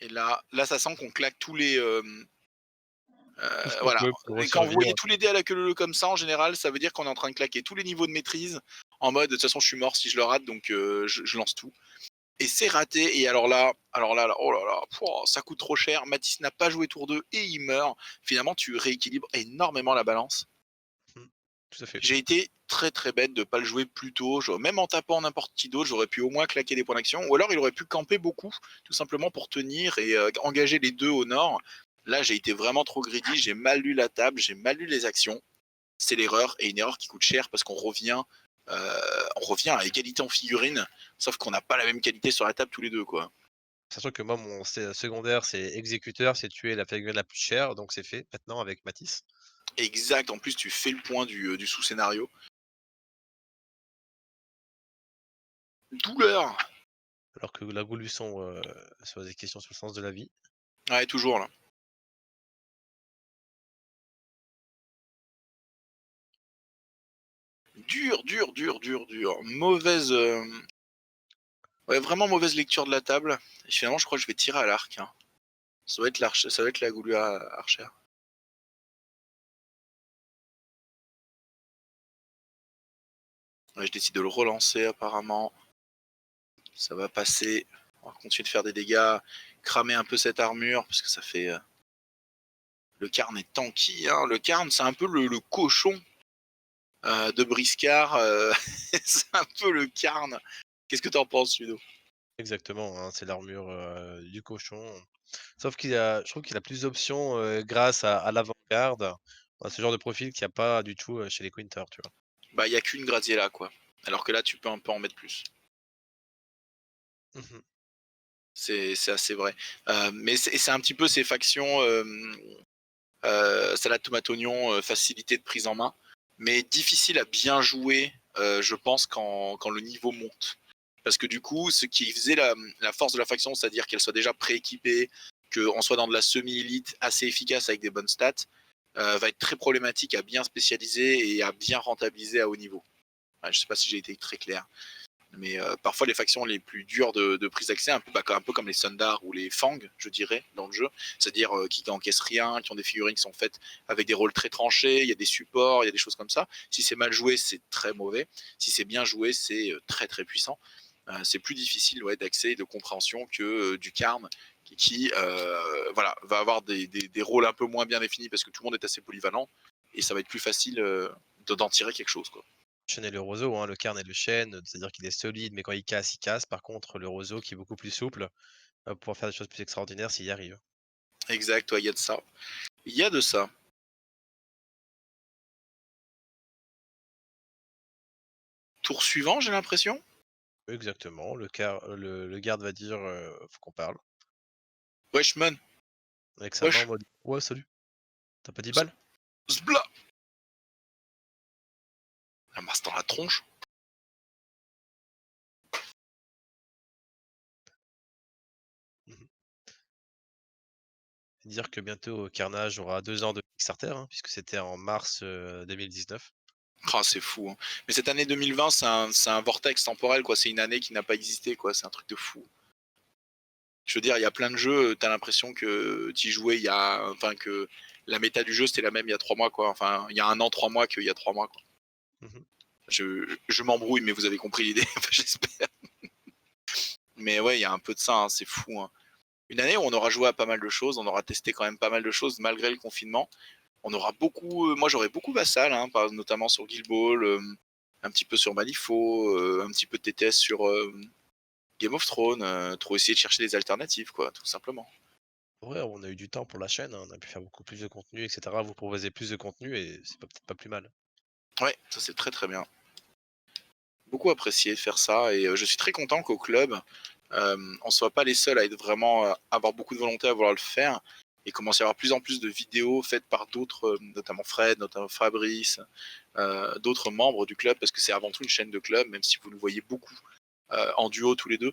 Et là, ça sent qu'on claque tous les,
tout ce qu'on
voilà.
peut pour
Et quand vous voyez
survivre.
tous les dés à la queue leu leu comme ça, en général, ça veut dire qu'on est en train de claquer tous les niveaux de maîtrise en mode: «De toute façon, je suis mort si je le rate, donc je lance tout». Et c'est raté et alors là, oh là là, pouah, ça coûte trop cher. Matisse n'a pas joué tour 2 et il meurt. Finalement, tu rééquilibres énormément la balance.
Mmh, tout à fait.
J'ai été très, très bête de ne pas le jouer plus tôt. Même en tapant n'importe qui d'autre, j'aurais pu au moins claquer des points d'action ou alors il aurait pu camper beaucoup, tout simplement pour tenir et engager les 2 au nord. Là, j'ai été vraiment trop greedy, j'ai mal lu la table, j'ai mal lu les actions. C'est l'erreur et une erreur qui coûte cher parce on revient à égalité en figurine, sauf qu'on n'a pas la même qualité sur la table tous les 2, quoi.
Sachant que moi, mon secondaire, c'est exécuteur, c'est tuer la figurine la plus chère, donc c'est fait maintenant avec Matisse.
Exact, en plus tu fais le point du sous-scénario. Douleur!
Alors que la Gaulusson, se pose des questions sur le sens de la vie.
Ouais, toujours là. Dur, dur, dur, dur, dur. Mauvaise, ouais, vraiment mauvaise lecture de la table et finalement je crois que je vais tirer à l'arc, hein. Ça va être la Goulue a archère. Ouais, je décide de le relancer apparemment. Ça va passer. On va continuer de faire des dégâts, cramer un peu cette armure parce que ça fait, le Carn est tanky, hein. Le Carn, c'est un peu le cochon, de Briscard, c'est un peu le Carn. Qu'est-ce que tu en penses, Ludo?
Exactement, hein, c'est l'armure, du cochon. Sauf qu'il a je trouve qu'il a plus d'options, grâce à l'avant-garde, à ce genre de profil qu'il y a pas du tout, chez les Quinters, tu vois?
Bah, il y a qu'une Graziella, quoi. Alors que là, tu peux un peu en mettre plus.
Mmh.
C'est assez vrai. Mais c'est un petit peu ces factions, salade tomate oignon, facilité de prise en main, mais difficile à bien jouer, je pense quand le niveau monte. Parce que du coup, ce qui faisait la force de la faction, c'est-à-dire qu'elle soit déjà prééquipée, qu'on soit dans de la semi-élite assez efficace avec des bonnes stats, va être très problématique à bien spécialiser et à bien rentabiliser à haut niveau. Ouais, je sais pas si j'ai été très clair. Mais parfois, les factions les plus dures de prise d'accès, un peu comme les Sundar ou les Fang, je dirais, dans le jeu, c'est-à-dire qui n'encaissent rien, qui ont des figurines qui sont faites avec des rôles très tranchés, il y a des supports, il y a des choses comme ça. Si c'est mal joué, c'est très mauvais. Si c'est bien joué, c'est très très puissant. C'est plus difficile, ouais, d'accès et de compréhension que du Karn voilà, va avoir des rôles un peu moins bien définis parce que tout le monde est assez polyvalent et ça va être plus facile d'en tirer quelque chose, quoi.
Chêne et le roseau, hein, le carne et le chêne, c'est-à-dire qu'il est solide, mais quand il casse, il casse. Par contre, le roseau qui est beaucoup plus souple, va pouvoir faire des choses plus extraordinaires s'il y arrive.
Exact, ouais, il y a de ça. Il y a de ça. Tour suivant, j'ai l'impression?
Exactement, le garde va dire, «Faut qu'on parle»,
Wesh
avec sa main en
wesh,
mode: «Ouais, salut, t'as pas 10
z
balles?»
zbla! La masse dans la tronche.
Mmh. Dire que bientôt Carnage aura 2 ans de Kickstarter, hein, puisque c'était en mars, 2019.
Ah, c'est fou, hein. Mais cette année 2020, c'est un vortex temporel, quoi. C'est une année qui n'a pas existé, quoi. C'est un truc de fou. Je veux dire, il y a plein de jeux, tu as l'impression que tu y jouais que la méta du jeu, c'était la même il y a 3 mois, quoi. Enfin, il y a 1 an, 3 mois qu'il y a 3 mois, quoi.
Mmh.
Je m'embrouille, mais vous avez compris l'idée, enfin, j'espère. Mais ouais, il y a un peu de ça, hein, c'est fou, hein. Une année où on aura joué à pas mal de choses, on aura testé quand même pas mal de choses malgré le confinement. On aura beaucoup, moi j'aurais beaucoup Vassal, hein, notamment sur Guild Ball, un petit peu sur Malifaux, un petit peu de TTS sur Game of Thrones, trop essayer de chercher des alternatives, quoi, tout simplement.
Ouais, on a eu du temps pour la chaîne, hein, on a pu faire beaucoup plus de contenu et cetera. Vous proposer plus de contenu et c'est peut-être pas plus mal.
Ouais, ça c'est très très bien. Beaucoup apprécié de faire ça et je suis très content qu'au club, on soit pas les seuls à être vraiment, avoir beaucoup de volonté à vouloir le faire et commence à y avoir plus en plus de vidéos faites par d'autres, notamment Fred, notamment Fabrice, d'autres membres du club parce que c'est avant tout une chaîne de club, même si vous nous voyez beaucoup en duo tous les deux.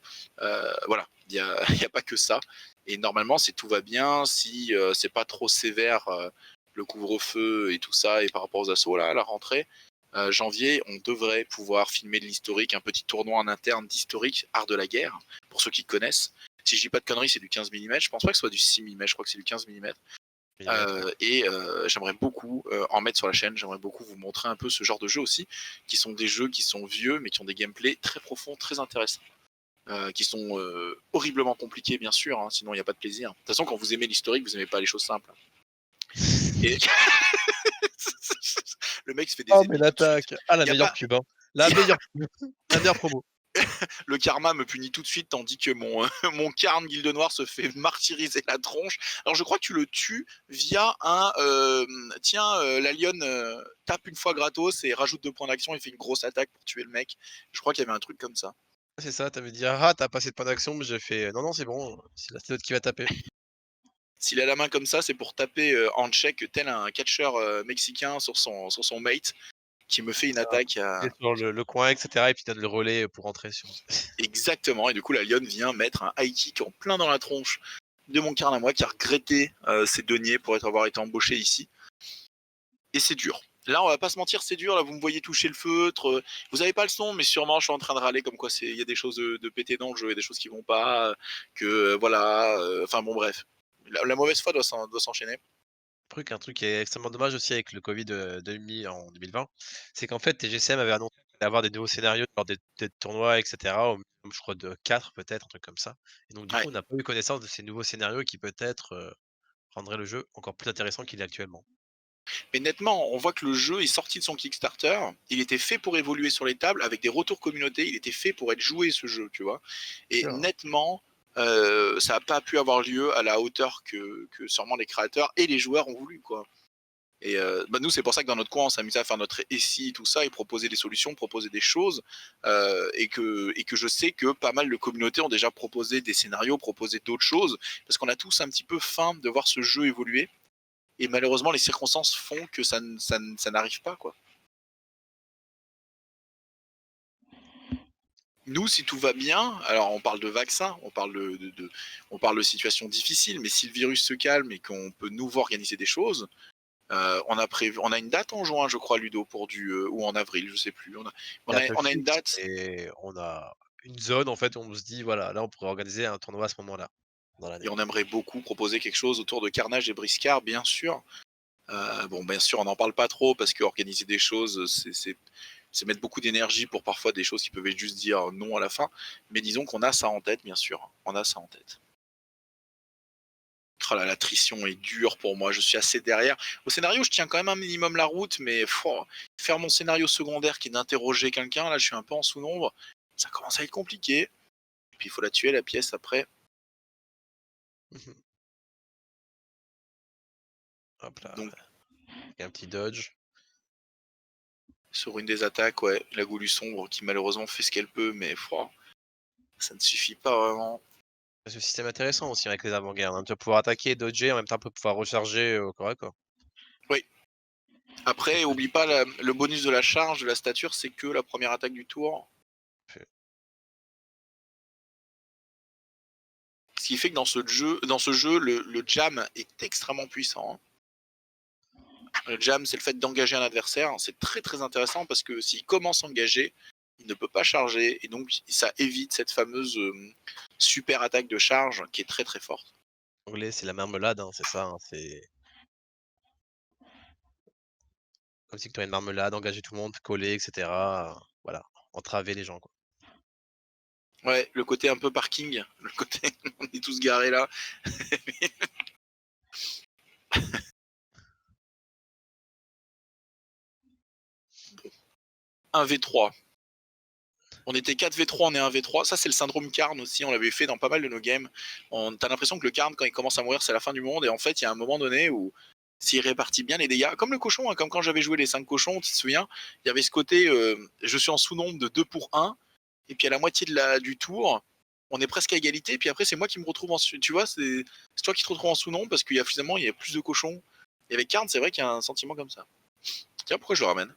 Voilà, il y a, y a pas que ça. Et normalement, si tout va bien, si c'est pas trop sévère le couvre-feu et tout ça, et par rapport aux assauts là, à la rentrée, janvier, on devrait pouvoir filmer de l'historique, un petit tournoi en interne d'historique, art de la guerre, pour ceux qui connaissent. Si je dis pas de conneries, c'est du 15 mm. Je pense pas que ce soit du 6 mm, je crois que c'est du 15 mm.
Millimètres, ouais.
J'aimerais beaucoup en mettre sur la chaîne, j'aimerais beaucoup vous montrer un peu ce genre de jeux aussi, qui sont des jeux qui sont vieux, mais qui ont des gameplays très profonds, très intéressants. Qui sont horriblement compliqués, bien sûr, hein, sinon il n'y a pas de plaisir. De toute façon, quand vous aimez l'historique, vous n'aimez pas les choses simples. Et le mec se fait des
Oh mais
ennemis tout de suite.
l'attaque! Ah la
Il y a
meilleure
pas,
pub, hein. La meilleure pub, la meilleure promo.
le karma me punit tout de suite, tandis que mon, mon Karn Guilde Noire se fait martyriser la tronche. Alors je crois que tu le tues via un tiens, la lionne tape une fois gratos et rajoute 2 points d'action et fait une grosse attaque pour tuer le mec. Je crois qu'il y avait un truc comme ça.
C'est ça, tu avais dit: «Ah, tu as pas assez de points d'action», mais j'ai fait: «Non, non, c'est bon, c'est l'autre qui va taper».
S'il a la main comme ça, c'est pour taper en check tel un catcheur mexicain sur son mate qui me fait
C'est
une
ça.
attaque
Il est
à...
sur le coin et cetera et puis tu donnes le relais pour rentrer sur
Exactement. Et du coup, la lionne vient mettre un high kick en plein dans la tronche de mon carne à moi qui a regretté ses deniers pour avoir été embauché ici. Et c'est dur. Là, on va pas se mentir, c'est dur. Là, vous me voyez toucher le feutre. Vous avez pas le son, mais sûrement, je suis en train de râler comme quoi il y a des choses de péter dans le jeu, il y a des choses qui vont pas, que voilà. Enfin bon, bref. La mauvaise foi doit s'enchaîner.
un truc qui est extrêmement dommage aussi avec le Covid, en 2020, c'est qu'en fait, TGCM avait annoncé qu'il allait avoir des nouveaux scénarios lors des tournois et cetera, au minimum je crois de 4 peut-être, un truc comme ça et donc du
Ouais.
coup, on n'a pas eu connaissance de ces nouveaux scénarios qui peut-être, rendraient le jeu encore plus intéressant qu'il est actuellement.
Mais nettement, on voit que le jeu est sorti de son Kickstarter. Il était fait pour évoluer sur les tables avec des retours communauté. Il était fait pour être joué ce jeu, tu vois. Et
Sûr, hein.
nettement, ça n'a pas pu avoir lieu à la hauteur que sûrement les créateurs et les joueurs ont voulu, quoi. Et bah nous, c'est pour ça que dans notre coin, on s'amusait à faire notre SI, tout ça, et proposer des solutions, proposer des choses. Et que je sais que pas mal de communautés ont déjà proposé des scénarios, proposé d'autres choses, parce qu'on a tous un petit peu faim de voir ce jeu évoluer. Et malheureusement, les circonstances font que ça n'arrive pas, quoi. Nous, si tout va bien, alors on parle de vaccin, on parle on parle de situations difficiles, mais si le virus se calme et qu'on peut nouveau organiser des choses, on a une date en juin, je crois, Ludo, pour ou en avril, je sais plus.
Date
On a une
fixe
date
et on a une zone en fait où on se dit: «Voilà, là on pourrait organiser un tournoi à ce moment-là, dans
et
l'année».
on aimerait beaucoup proposer quelque chose autour de Carnage et Briscard, bien sûr. Bon, bien sûr, on n'en parle pas trop parce qu'organiser des choses, c'est mettre beaucoup d'énergie pour parfois des choses qui peuvent juste dire non à la fin. Mais disons qu'on a ça en tête, bien sûr. On a ça en tête. Oh là, l'attrition est dure pour moi, je suis assez derrière. Au scénario, je tiens quand même un minimum la route, mais faire mon scénario secondaire qui est d'interroger quelqu'un, là, je suis un peu en sous-nombre. Ça commence à être compliqué. Et puis, il faut la tuer, la pièce, après.
Mmh. Hop là,
Donc,
et un petit dodge.
sur une des attaques, ouais, la goulue sombre qui malheureusement fait ce qu'elle peut, mais ça ne suffit pas vraiment.
Ce système intéressant aussi avec les avant-gardes, hein. Tu vas pouvoir attaquer, dodger, en même temps tu pouvoir recharger, au corps à corps.
Oui.
C'est
Après,
pas
oublie pas le bonus de la charge, de la stature, c'est que la première attaque du tour.
fait.
Ce qui fait que dans ce jeu le jam est extrêmement puissant, hein. Le jam, c'est le fait d'engager un adversaire. C'est très très intéressant parce que s'il commence à engager, il ne peut pas charger et donc ça évite cette fameuse super attaque de charge qui est très très forte.
Anglais, c'est la marmelade, hein, c'est ça, hein, c'est comme si tu as une marmelade, engager tout le monde, coller, et cetera, voilà, entraver les gens, quoi.
Ouais, le côté un peu parking, le côté on est tous garés là. 1v3. On était 4v3, on est 1v3. Ça, c'est le syndrome Karn aussi. On l'avait fait dans pas mal de nos games. T'as l'impression que le Karn, quand il commence à mourir, c'est la fin du monde. Et en fait, il y a un moment donné où, s'il répartit bien les dégâts, comme le cochon, hein, comme quand j'avais joué les 5 cochons, tu te souviens, il y avait ce côté je suis en sous-nombre de 2 pour 1. Et puis à la moitié du tour, on est presque à égalité. Et puis après, c'est moi qui me retrouve en. Tu vois, c'est toi qui te retrouves en sous-nombre parce qu'il y a finalement il y a plus de cochons. Et avec Karn, c'est vrai qu'il y a un sentiment comme ça. Tiens, pourquoi je le ramène?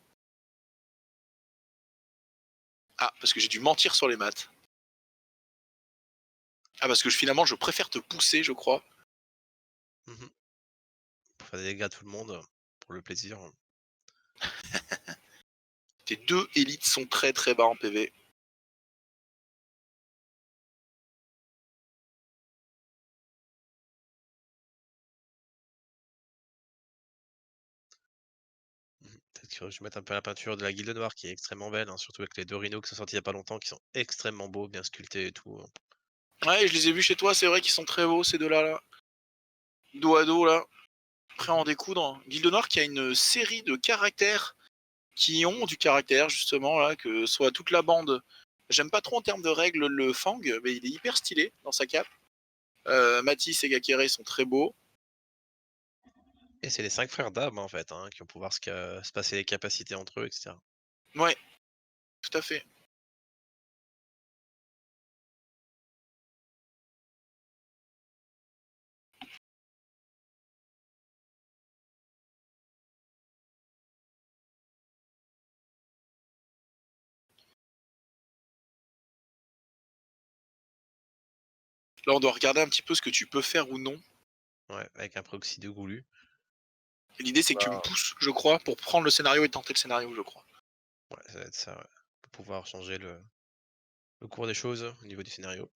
Ah, parce que j'ai dû mentir sur les maths. Ah, parce que finalement, je préfère te pousser, je crois.
Mmh. Pour faire des dégâts à tout le monde, pour le plaisir.
Tes deux élites sont très très bas en PV.
Peut-être que je vais mettre un peu la peinture de la Guilde Noire qui est extrêmement belle, hein, surtout avec les Dorinos qui sont sortis il y a pas longtemps, qui sont extrêmement beaux, bien sculptés et tout, hein.
Ouais, je les ai vus chez toi, c'est vrai qu'ils sont très beaux, ces deux-là, là. Dos à dos, là. Prêt à en découdre. Guilde Noire qui a une série de caractères qui ont du caractère, justement, là, que soit toute la bande. J'aime pas trop en termes de règles le Fang, mais il est hyper stylé dans sa cape. Matisse et Gakere sont très beaux.
Et c'est les 5 frères d'âme, en fait, hein, qui vont pouvoir se passer les capacités entre eux, et cetera.
Ouais, tout à fait. Là, on doit regarder un petit peu ce que tu peux faire ou non.
Ouais, avec un proxy de Goulu.
L'idée, c'est que tu me
Pouvoir
pousses, je crois, pour prendre le scénario et tenter le scénario, je crois.
Ouais, ça va être ça, ouais. Pour pouvoir changer le cours des choses au niveau du scénario.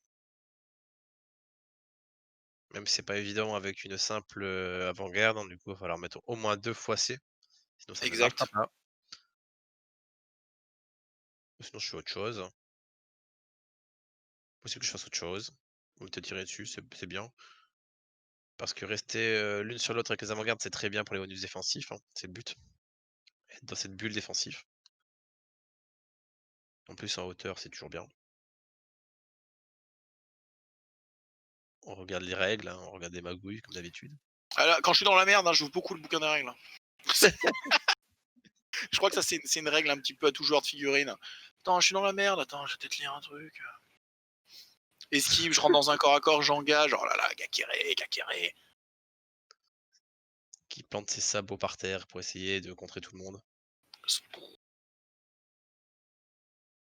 Même si c'est pas évident avec une simple, avant-garde, hein, du coup, il va falloir mettre au moins 2 fois C, sinon ça ne marchera
Exact.
pas. Ou sinon je fais autre chose. Possible que je fasse autre chose. Ou te tirer dessus, c'est bien. Parce que rester, l'une sur l'autre avec les avant-gardes, c'est très bien pour les bonus défensifs, hein, c'est le but. Être dans cette bulle défensive. En plus en hauteur, c'est toujours bien. On regarde les règles, hein, on regarde les magouilles comme d'habitude.
Ah là, quand je suis dans la merde, hein, j'ouvre beaucoup le bouquin des règles. Je crois que ça, c'est une règle un petit peu à tout joueur de figurine. Attends, je suis dans la merde, attends, je vais peut-être lire un truc. Esquive, je rentre dans un corps à corps, j'engage. Oh là là, Gakere, Gakere.
Qui plante ses sabots par terre pour essayer de contrer tout le monde.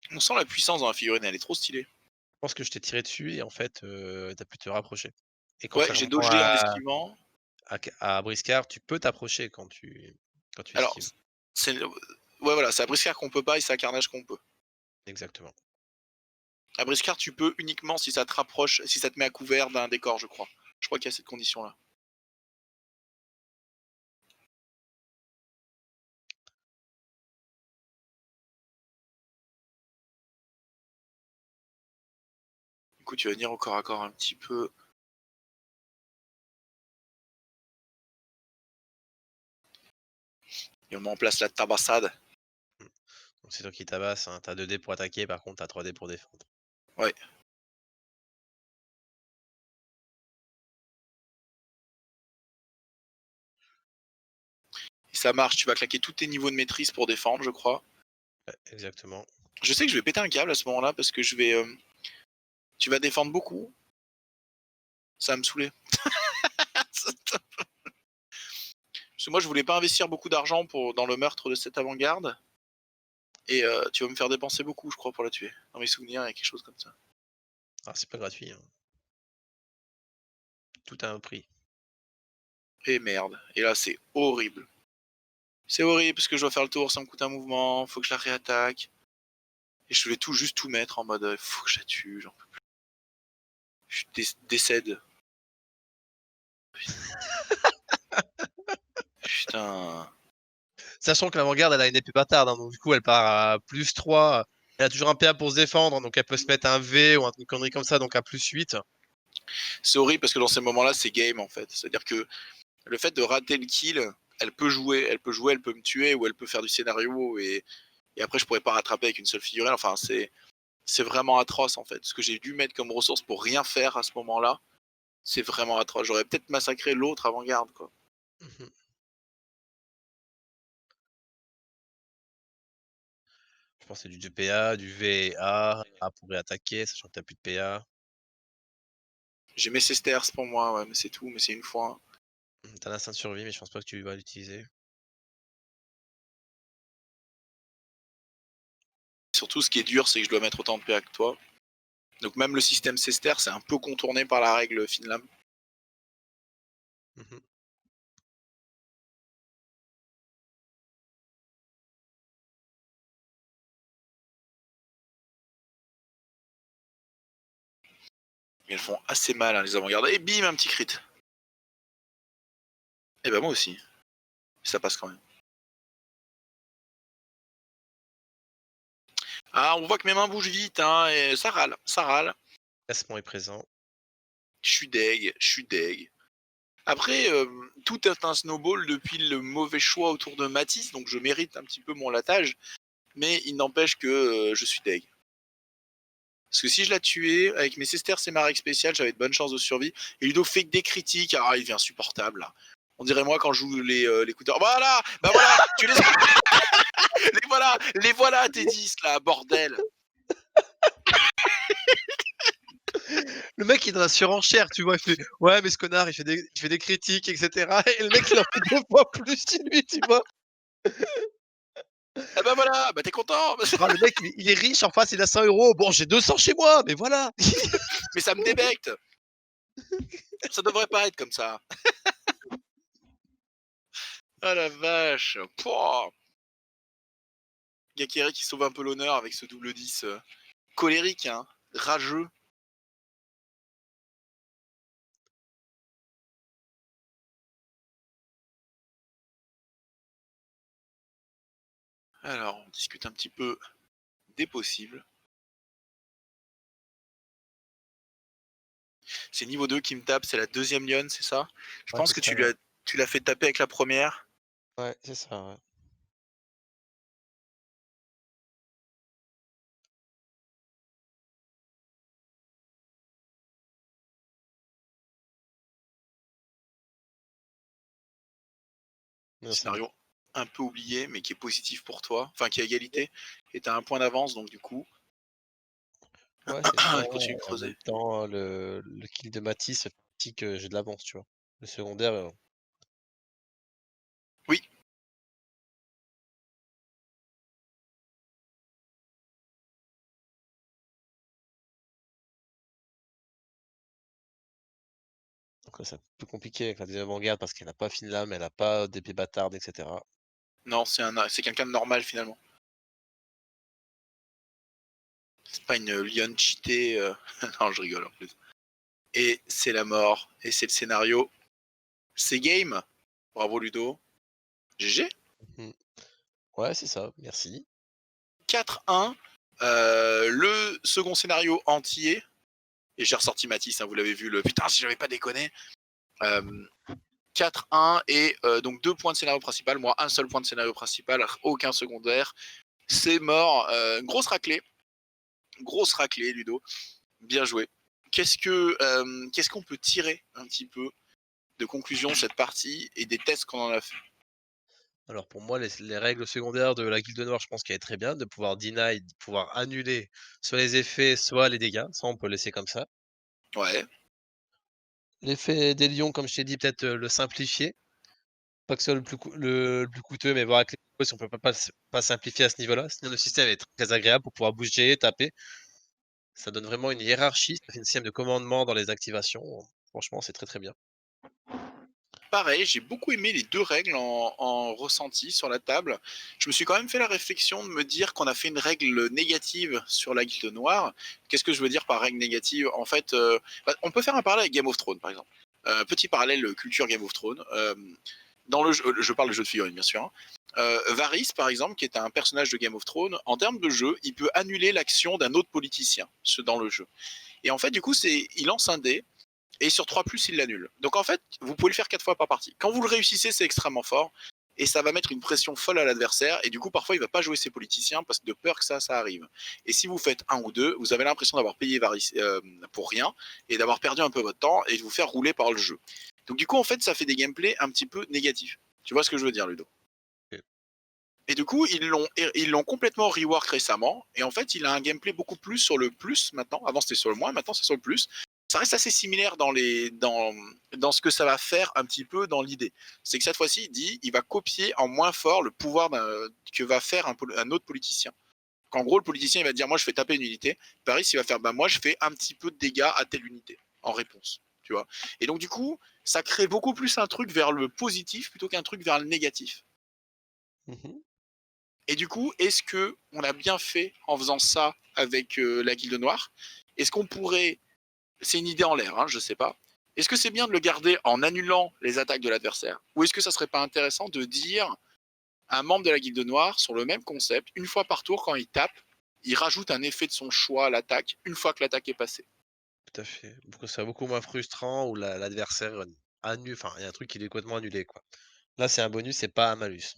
On sent la puissance dans la figurine, elle est trop stylée.
Je pense que je t'ai tiré dessus et en fait, tu as pu te rapprocher. Et
Ouais, j'ai
contrairement
dodgé en esquivant.
à Briscard, tu peux t'approcher quand tu
Alors,
esquives.
c'est ouais, voilà, c'est à Briscard qu'on peut pas et c'est à Carnage qu'on peut.
Exactement.
À Briscard, tu peux uniquement si ça te rapproche, si ça te met à couvert d'un décor, je crois. Je crois qu'il y a cette condition-là. Du coup, tu vas venir au corps à corps un petit peu. Et on met en place la tabassade.
Mmh. Donc c'est toi qui tabasse, hein, tu as 2 dés pour attaquer, par contre tu as 3 dés pour défendre.
Ouais. Et ça marche, tu vas claquer tous tes niveaux de maîtrise pour défendre, je crois.
Ouais, exactement.
Je sais que je vais péter un câble à ce moment-là parce que je vais. Tu vas défendre beaucoup. Ça va me saouler. Parce que moi, je voulais pas investir beaucoup d'argent dans le meurtre de cette avant-garde. Et tu vas me faire dépenser beaucoup, je crois, pour la tuer. Dans mes souvenirs, il y a quelque chose comme ça.
Ah, c'est pas gratuit, hein. Tout a un prix.
Et merde. Et là, c'est horrible. C'est horrible parce que je dois faire le tour, ça me coûte un mouvement, faut que je la réattaque. Et je vais juste tout mettre en mode faut que je la tue, genre. Je décède. Putain.
Sachant que l'avant-garde, elle a une épée bâtarde, hein, donc du coup, elle part à +3. Elle a toujours un PA pour se défendre, donc elle peut se mettre un V ou une connerie comme ça, donc à +8.
C'est horrible parce que dans ces moments-là, c'est game en fait. C'est-à-dire que le fait de rater le kill, elle peut jouer, elle peut me tuer ou elle peut faire du scénario et après je pourrais pas rattraper avec une seule figurine. Enfin, c'est vraiment atroce en fait. Ce que j'ai dû mettre comme ressource pour rien faire à ce moment-là, c'est vraiment atroce. J'aurais peut-être massacré l'autre avant-garde quoi.
Mmh. Je pense que c'est du 2 PA, du V et A pour réattaquer, sachant que tu plus de PA.
J'ai mes sesterces pour moi, ouais, mais c'est tout, mais c'est une fois.
Tu l'instinct de survie, mais je pense pas que tu vas l'utiliser.
Surtout, ce qui est dur, c'est que je dois mettre autant de PA que toi. Donc même le système Sester, c'est un peu contourné par la règle Finlam.
Mmh.
Mais elles font assez mal, hein, les avant-gardes. Et bim, un petit crit. Et ben moi aussi. Ça passe quand même. Ah, on voit que mes mains bougent vite, hein, et ça râle, ça râle.
Classement est présent.
Je suis deg, je suis deg. Après, tout est un snowball depuis le mauvais choix autour de Matisse, donc je mérite un petit peu mon latage, mais il n'empêche que je suis deg. Parce que si je la tuais, avec mes sesterces et ma règle spéciale, j'avais de bonnes chances de survie. Et Ludo fait que des critiques, ah il devient insupportable là. On dirait moi quand je joue les coups. Voilà, bah voilà, tu les les voilà tes 10 là, bordel.
Le mec, il est dans la surenchère, tu vois? Il fait: «Ouais, mais ce connard, il fait des critiques et cetera» et le mec, il en fait 2 fois plus que lui, tu vois?
Ah bah voilà, bah t'es content.
Genre le mec, il est riche, en face, il a 100 €. Bon, j'ai 200 chez moi, mais voilà!
Mais ça me débecte. Ça devrait pas être comme ça. Ah la vache. Pouah. Gakere qui sauve un peu l'honneur avec ce double 10. Colérique, hein. Rageux. Alors, on discute un petit peu des possibles. C'est niveau 2 qui me tape, c'est la deuxième lionne, c'est ça? Je
Ouais,
pense
c'est
que
ça, ouais.
tu l'as fait taper avec la première.
Ouais, c'est ça, ouais. Non, c'est bon.
Scénario un peu oublié, mais qui est positif pour toi. Enfin, qui est à égalité. Et t'as un point d'avance, donc du coup,
Ouais, c'est ça
il continue de
et en même
creuser.
temps, le kill de Matisse fait aussi que j'ai de l'avance, tu vois? Le secondaire,
Oui,
donc là, c'est un peu compliqué avec la deuxième avant-garde parce qu'elle a pas Finlam, elle a pas d'épée bâtarde et cetera.
non, c'est quelqu'un de normal finalement. C'est pas une lionne cheatée. Non, je rigole en plus. Et c'est la mort. Et c'est le scénario. C'est game. Bravo Ludo. GG.
Mmh. Ouais, c'est ça, merci.
4-1. Le second scénario entier. Et j'ai ressorti Matisse, hein, vous l'avez vu. Putain, si j'avais pas déconné. 4-1 et donc 2 points de scénario principal. Moi, un seul point de scénario principal. Aucun secondaire. C'est mort. Grosse raclée, Ludo. Bien joué. Qu'est-ce qu'on peut tirer un petit peu de conclusion de cette partie et des tests qu'on en a fait?
Alors pour moi, les règles secondaires de la Guilde Noire, je pense qu'elle est très bien, de pouvoir deny, de pouvoir annuler soit les effets, soit les dégâts. Ça, on peut laisser comme ça.
Ouais.
L'effet des lions, comme je t'ai dit, peut-être, le simplifier. Pas que ce soit le plus coûteux, mais voir avec les combos si on peut pas simplifier à ce niveau-là. Sinon le système est très agréable pour pouvoir bouger, taper. Ça donne vraiment une hiérarchie, ça fait un système de commandement dans les activations. Franchement, c'est très, très bien.
pareil, j'ai beaucoup aimé les 2 règles en ressenti sur la table. Je me suis quand même fait la réflexion de me dire qu'on a fait une règle négative sur la Guilde Noire. Qu'est-ce que je veux dire par règle négative? En fait, bah, on peut faire un parallèle avec Game of Thrones, par exemple. Petit parallèle, culture Game of Thrones. Dans le jeu je parle de jeu de figurines, bien sûr, hein. Varys, par exemple, qui est un personnage de Game of Thrones, en termes de jeu, il peut annuler l'action d'un autre politicien, dans le jeu. Et en fait, du coup, il lance un dé, et sur 3 plus, il l'annule. Donc en fait, vous pouvez le faire 4 fois par partie. Quand vous le réussissez, c'est extrêmement fort, et ça va mettre une pression folle à l'adversaire, et du coup, parfois, il va pas jouer ses politiciens parce que de peur que ça arrive. Et si vous faites un ou deux, vous avez l'impression d'avoir payé pour rien, et d'avoir perdu un peu votre temps, et de vous faire rouler par le jeu. Donc du coup, en fait, ça fait des gameplays un petit peu négatifs. Tu vois ce que je veux dire, Ludo?
Ok.
Et du coup, ils l'ont complètement rework récemment. Et en fait, il a un gameplay beaucoup plus sur le plus maintenant. Avant, c'était sur le moins, maintenant, c'est sur le plus. Ça reste assez similaire dans ce que ça va faire un petit peu dans l'idée. C'est que cette fois-ci, il va copier en moins fort le pouvoir que va faire un autre politicien. Qu'en gros, le politicien, il va dire, moi, je fais taper une unité. Paris, il va faire, bah, moi, je fais un petit peu de dégâts à telle unité en réponse. Tu vois. Et donc, du coup, ça crée beaucoup plus un truc vers le positif plutôt qu'un truc vers le négatif.
Mhm.
Et du coup, est-ce que on a bien fait en faisant ça avec la Guilde Noire? Est-ce qu'on pourrait, c'est une idée en l'air, hein, je sais pas. Est-ce que c'est bien de le garder en annulant les attaques de l'adversaire? Ou est-ce que ça serait pas intéressant de dire à un membre de la Guilde Noire sur le même concept, une fois par tour quand il tape, il rajoute un effet de son choix à l'attaque une fois que l'attaque est passée?
Tout à fait. Pour que ce soit beaucoup moins frustrant où l'adversaire annule, enfin, il y a un truc qui est complètement annulé, quoi. Là, c'est un bonus, c'est pas un malus.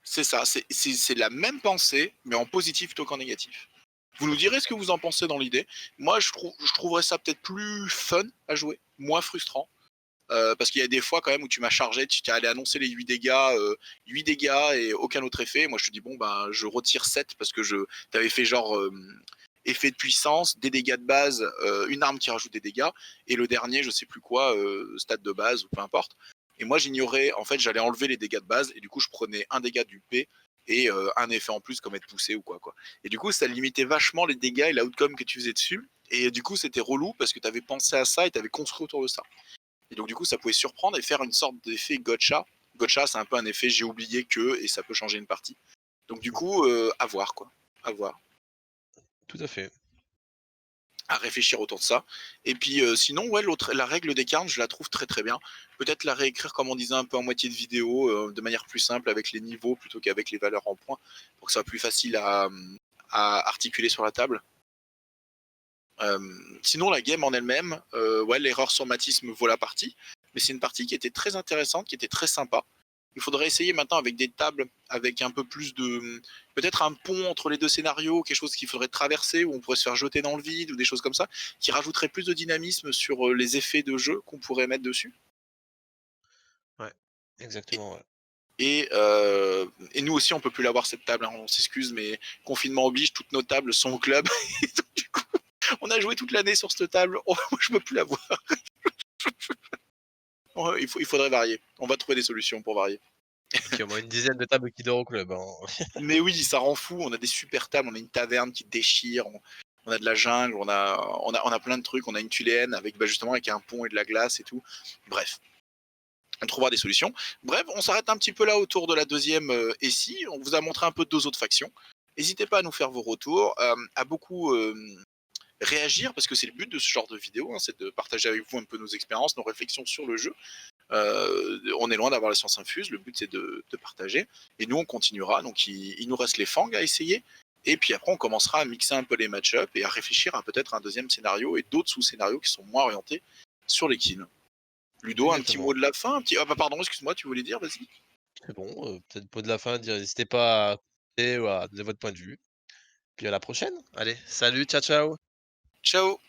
C'est ça, c'est la même pensée, mais en positif plutôt qu'en négatif. Vous
Tout
nous
à fait.
direz ce que vous en pensez dans l'idée. Moi, je trouverais ça peut-être plus fun à jouer, moins frustrant. Parce qu'il y a des fois quand même où tu m'as chargé, tu t'es allé annoncer les 8 dégâts, 8 dégâts et aucun autre effet. Moi, je te dis, bon, ben, je retire 7 parce que t'avais fait genre effet de puissance, des dégâts de base, une arme qui rajoute des dégâts, et le dernier, je sais plus quoi, stade de base ou peu importe. Et moi, j'ignorais, en fait, j'allais enlever les dégâts de base, et du coup, je prenais un dégât du P et un effet en plus comme être poussé ou quoi. Et du coup, ça limitait vachement les dégâts et l'outcome que tu faisais dessus. Et du coup, c'était relou parce que tu avais pensé à ça et tu avais construit autour de ça. Et donc, du coup, ça pouvait surprendre et faire une sorte d'effet gotcha. Gotcha, c'est un peu un effet j'ai oublié que, et ça peut changer une partie. Donc, du
Mmh.
coup, à voir, quoi. À voir.
Tout à fait.
À réfléchir autour de ça. Et puis, sinon, ouais, la règle des cartes, je la trouve très très bien. Peut-être la réécrire, comme on disait, un peu en moitié de vidéo, de manière plus simple, avec les niveaux plutôt qu'avec les valeurs en points, pour que ça soit plus facile à articuler sur la table. Sinon, la game en elle-même, ouais, l'erreur sur Matisse me vaut la partie, mais c'est une partie qui était très intéressante, qui était très sympa. Il faudrait essayer maintenant avec des tables, avec un peu plus de, peut-être un pont entre les deux scénarios, quelque chose qu'il faudrait traverser, où on pourrait se faire jeter dans le vide, ou des choses comme ça, qui rajouterait plus de dynamisme sur les effets de jeu qu'on pourrait mettre dessus.
Ouais,
Et,
exactement, ouais.
et nous aussi, on peut plus l'avoir cette table, hein, on s'excuse, mais confinement oblige, toutes nos tables sont au club. Et donc, du coup, on a joué toute l'année sur cette table, oh, moi, je peux plus l'avoir. Ouais, il faudrait varier. On va trouver des solutions pour varier.
Donc il y a au moins une dizaine de tables qui dort au club, hein.
Mais oui, ça rend fou. On a des super tables, on a une taverne qui déchire, on a de la jungle, on a plein de trucs. On a une tuléenne avec bah, justement avec un pont et de la glace et tout. Bref, on trouvera des solutions. Bref, on s'arrête un petit peu là autour de la deuxième et si. On vous a montré un peu deux autres factions. N'hésitez pas à nous faire vos retours, à beaucoup réagir parce que c'est le but de ce genre de vidéo, hein, c'est de partager avec vous un peu nos expériences, nos réflexions sur le jeu. On est loin d'avoir la science infuse, le but c'est de partager. Et nous on continuera, donc il nous reste les fangs à essayer. Et puis après on commencera à mixer un peu les match-up et à réfléchir à peut-être un deuxième scénario et d'autres sous-scénarios qui sont moins orientés sur les kills. Ludo, un petit mot
Exactement.
de la fin, un petit. Ah bah pardon, excuse-moi, tu voulais dire, vas-y.
C'est bon, peut-être mot de la fin, dire n'hésitez pas à commenter ou à donner votre point de vue. Puis à la prochaine. Allez, salut, ciao, ciao.
Ciao.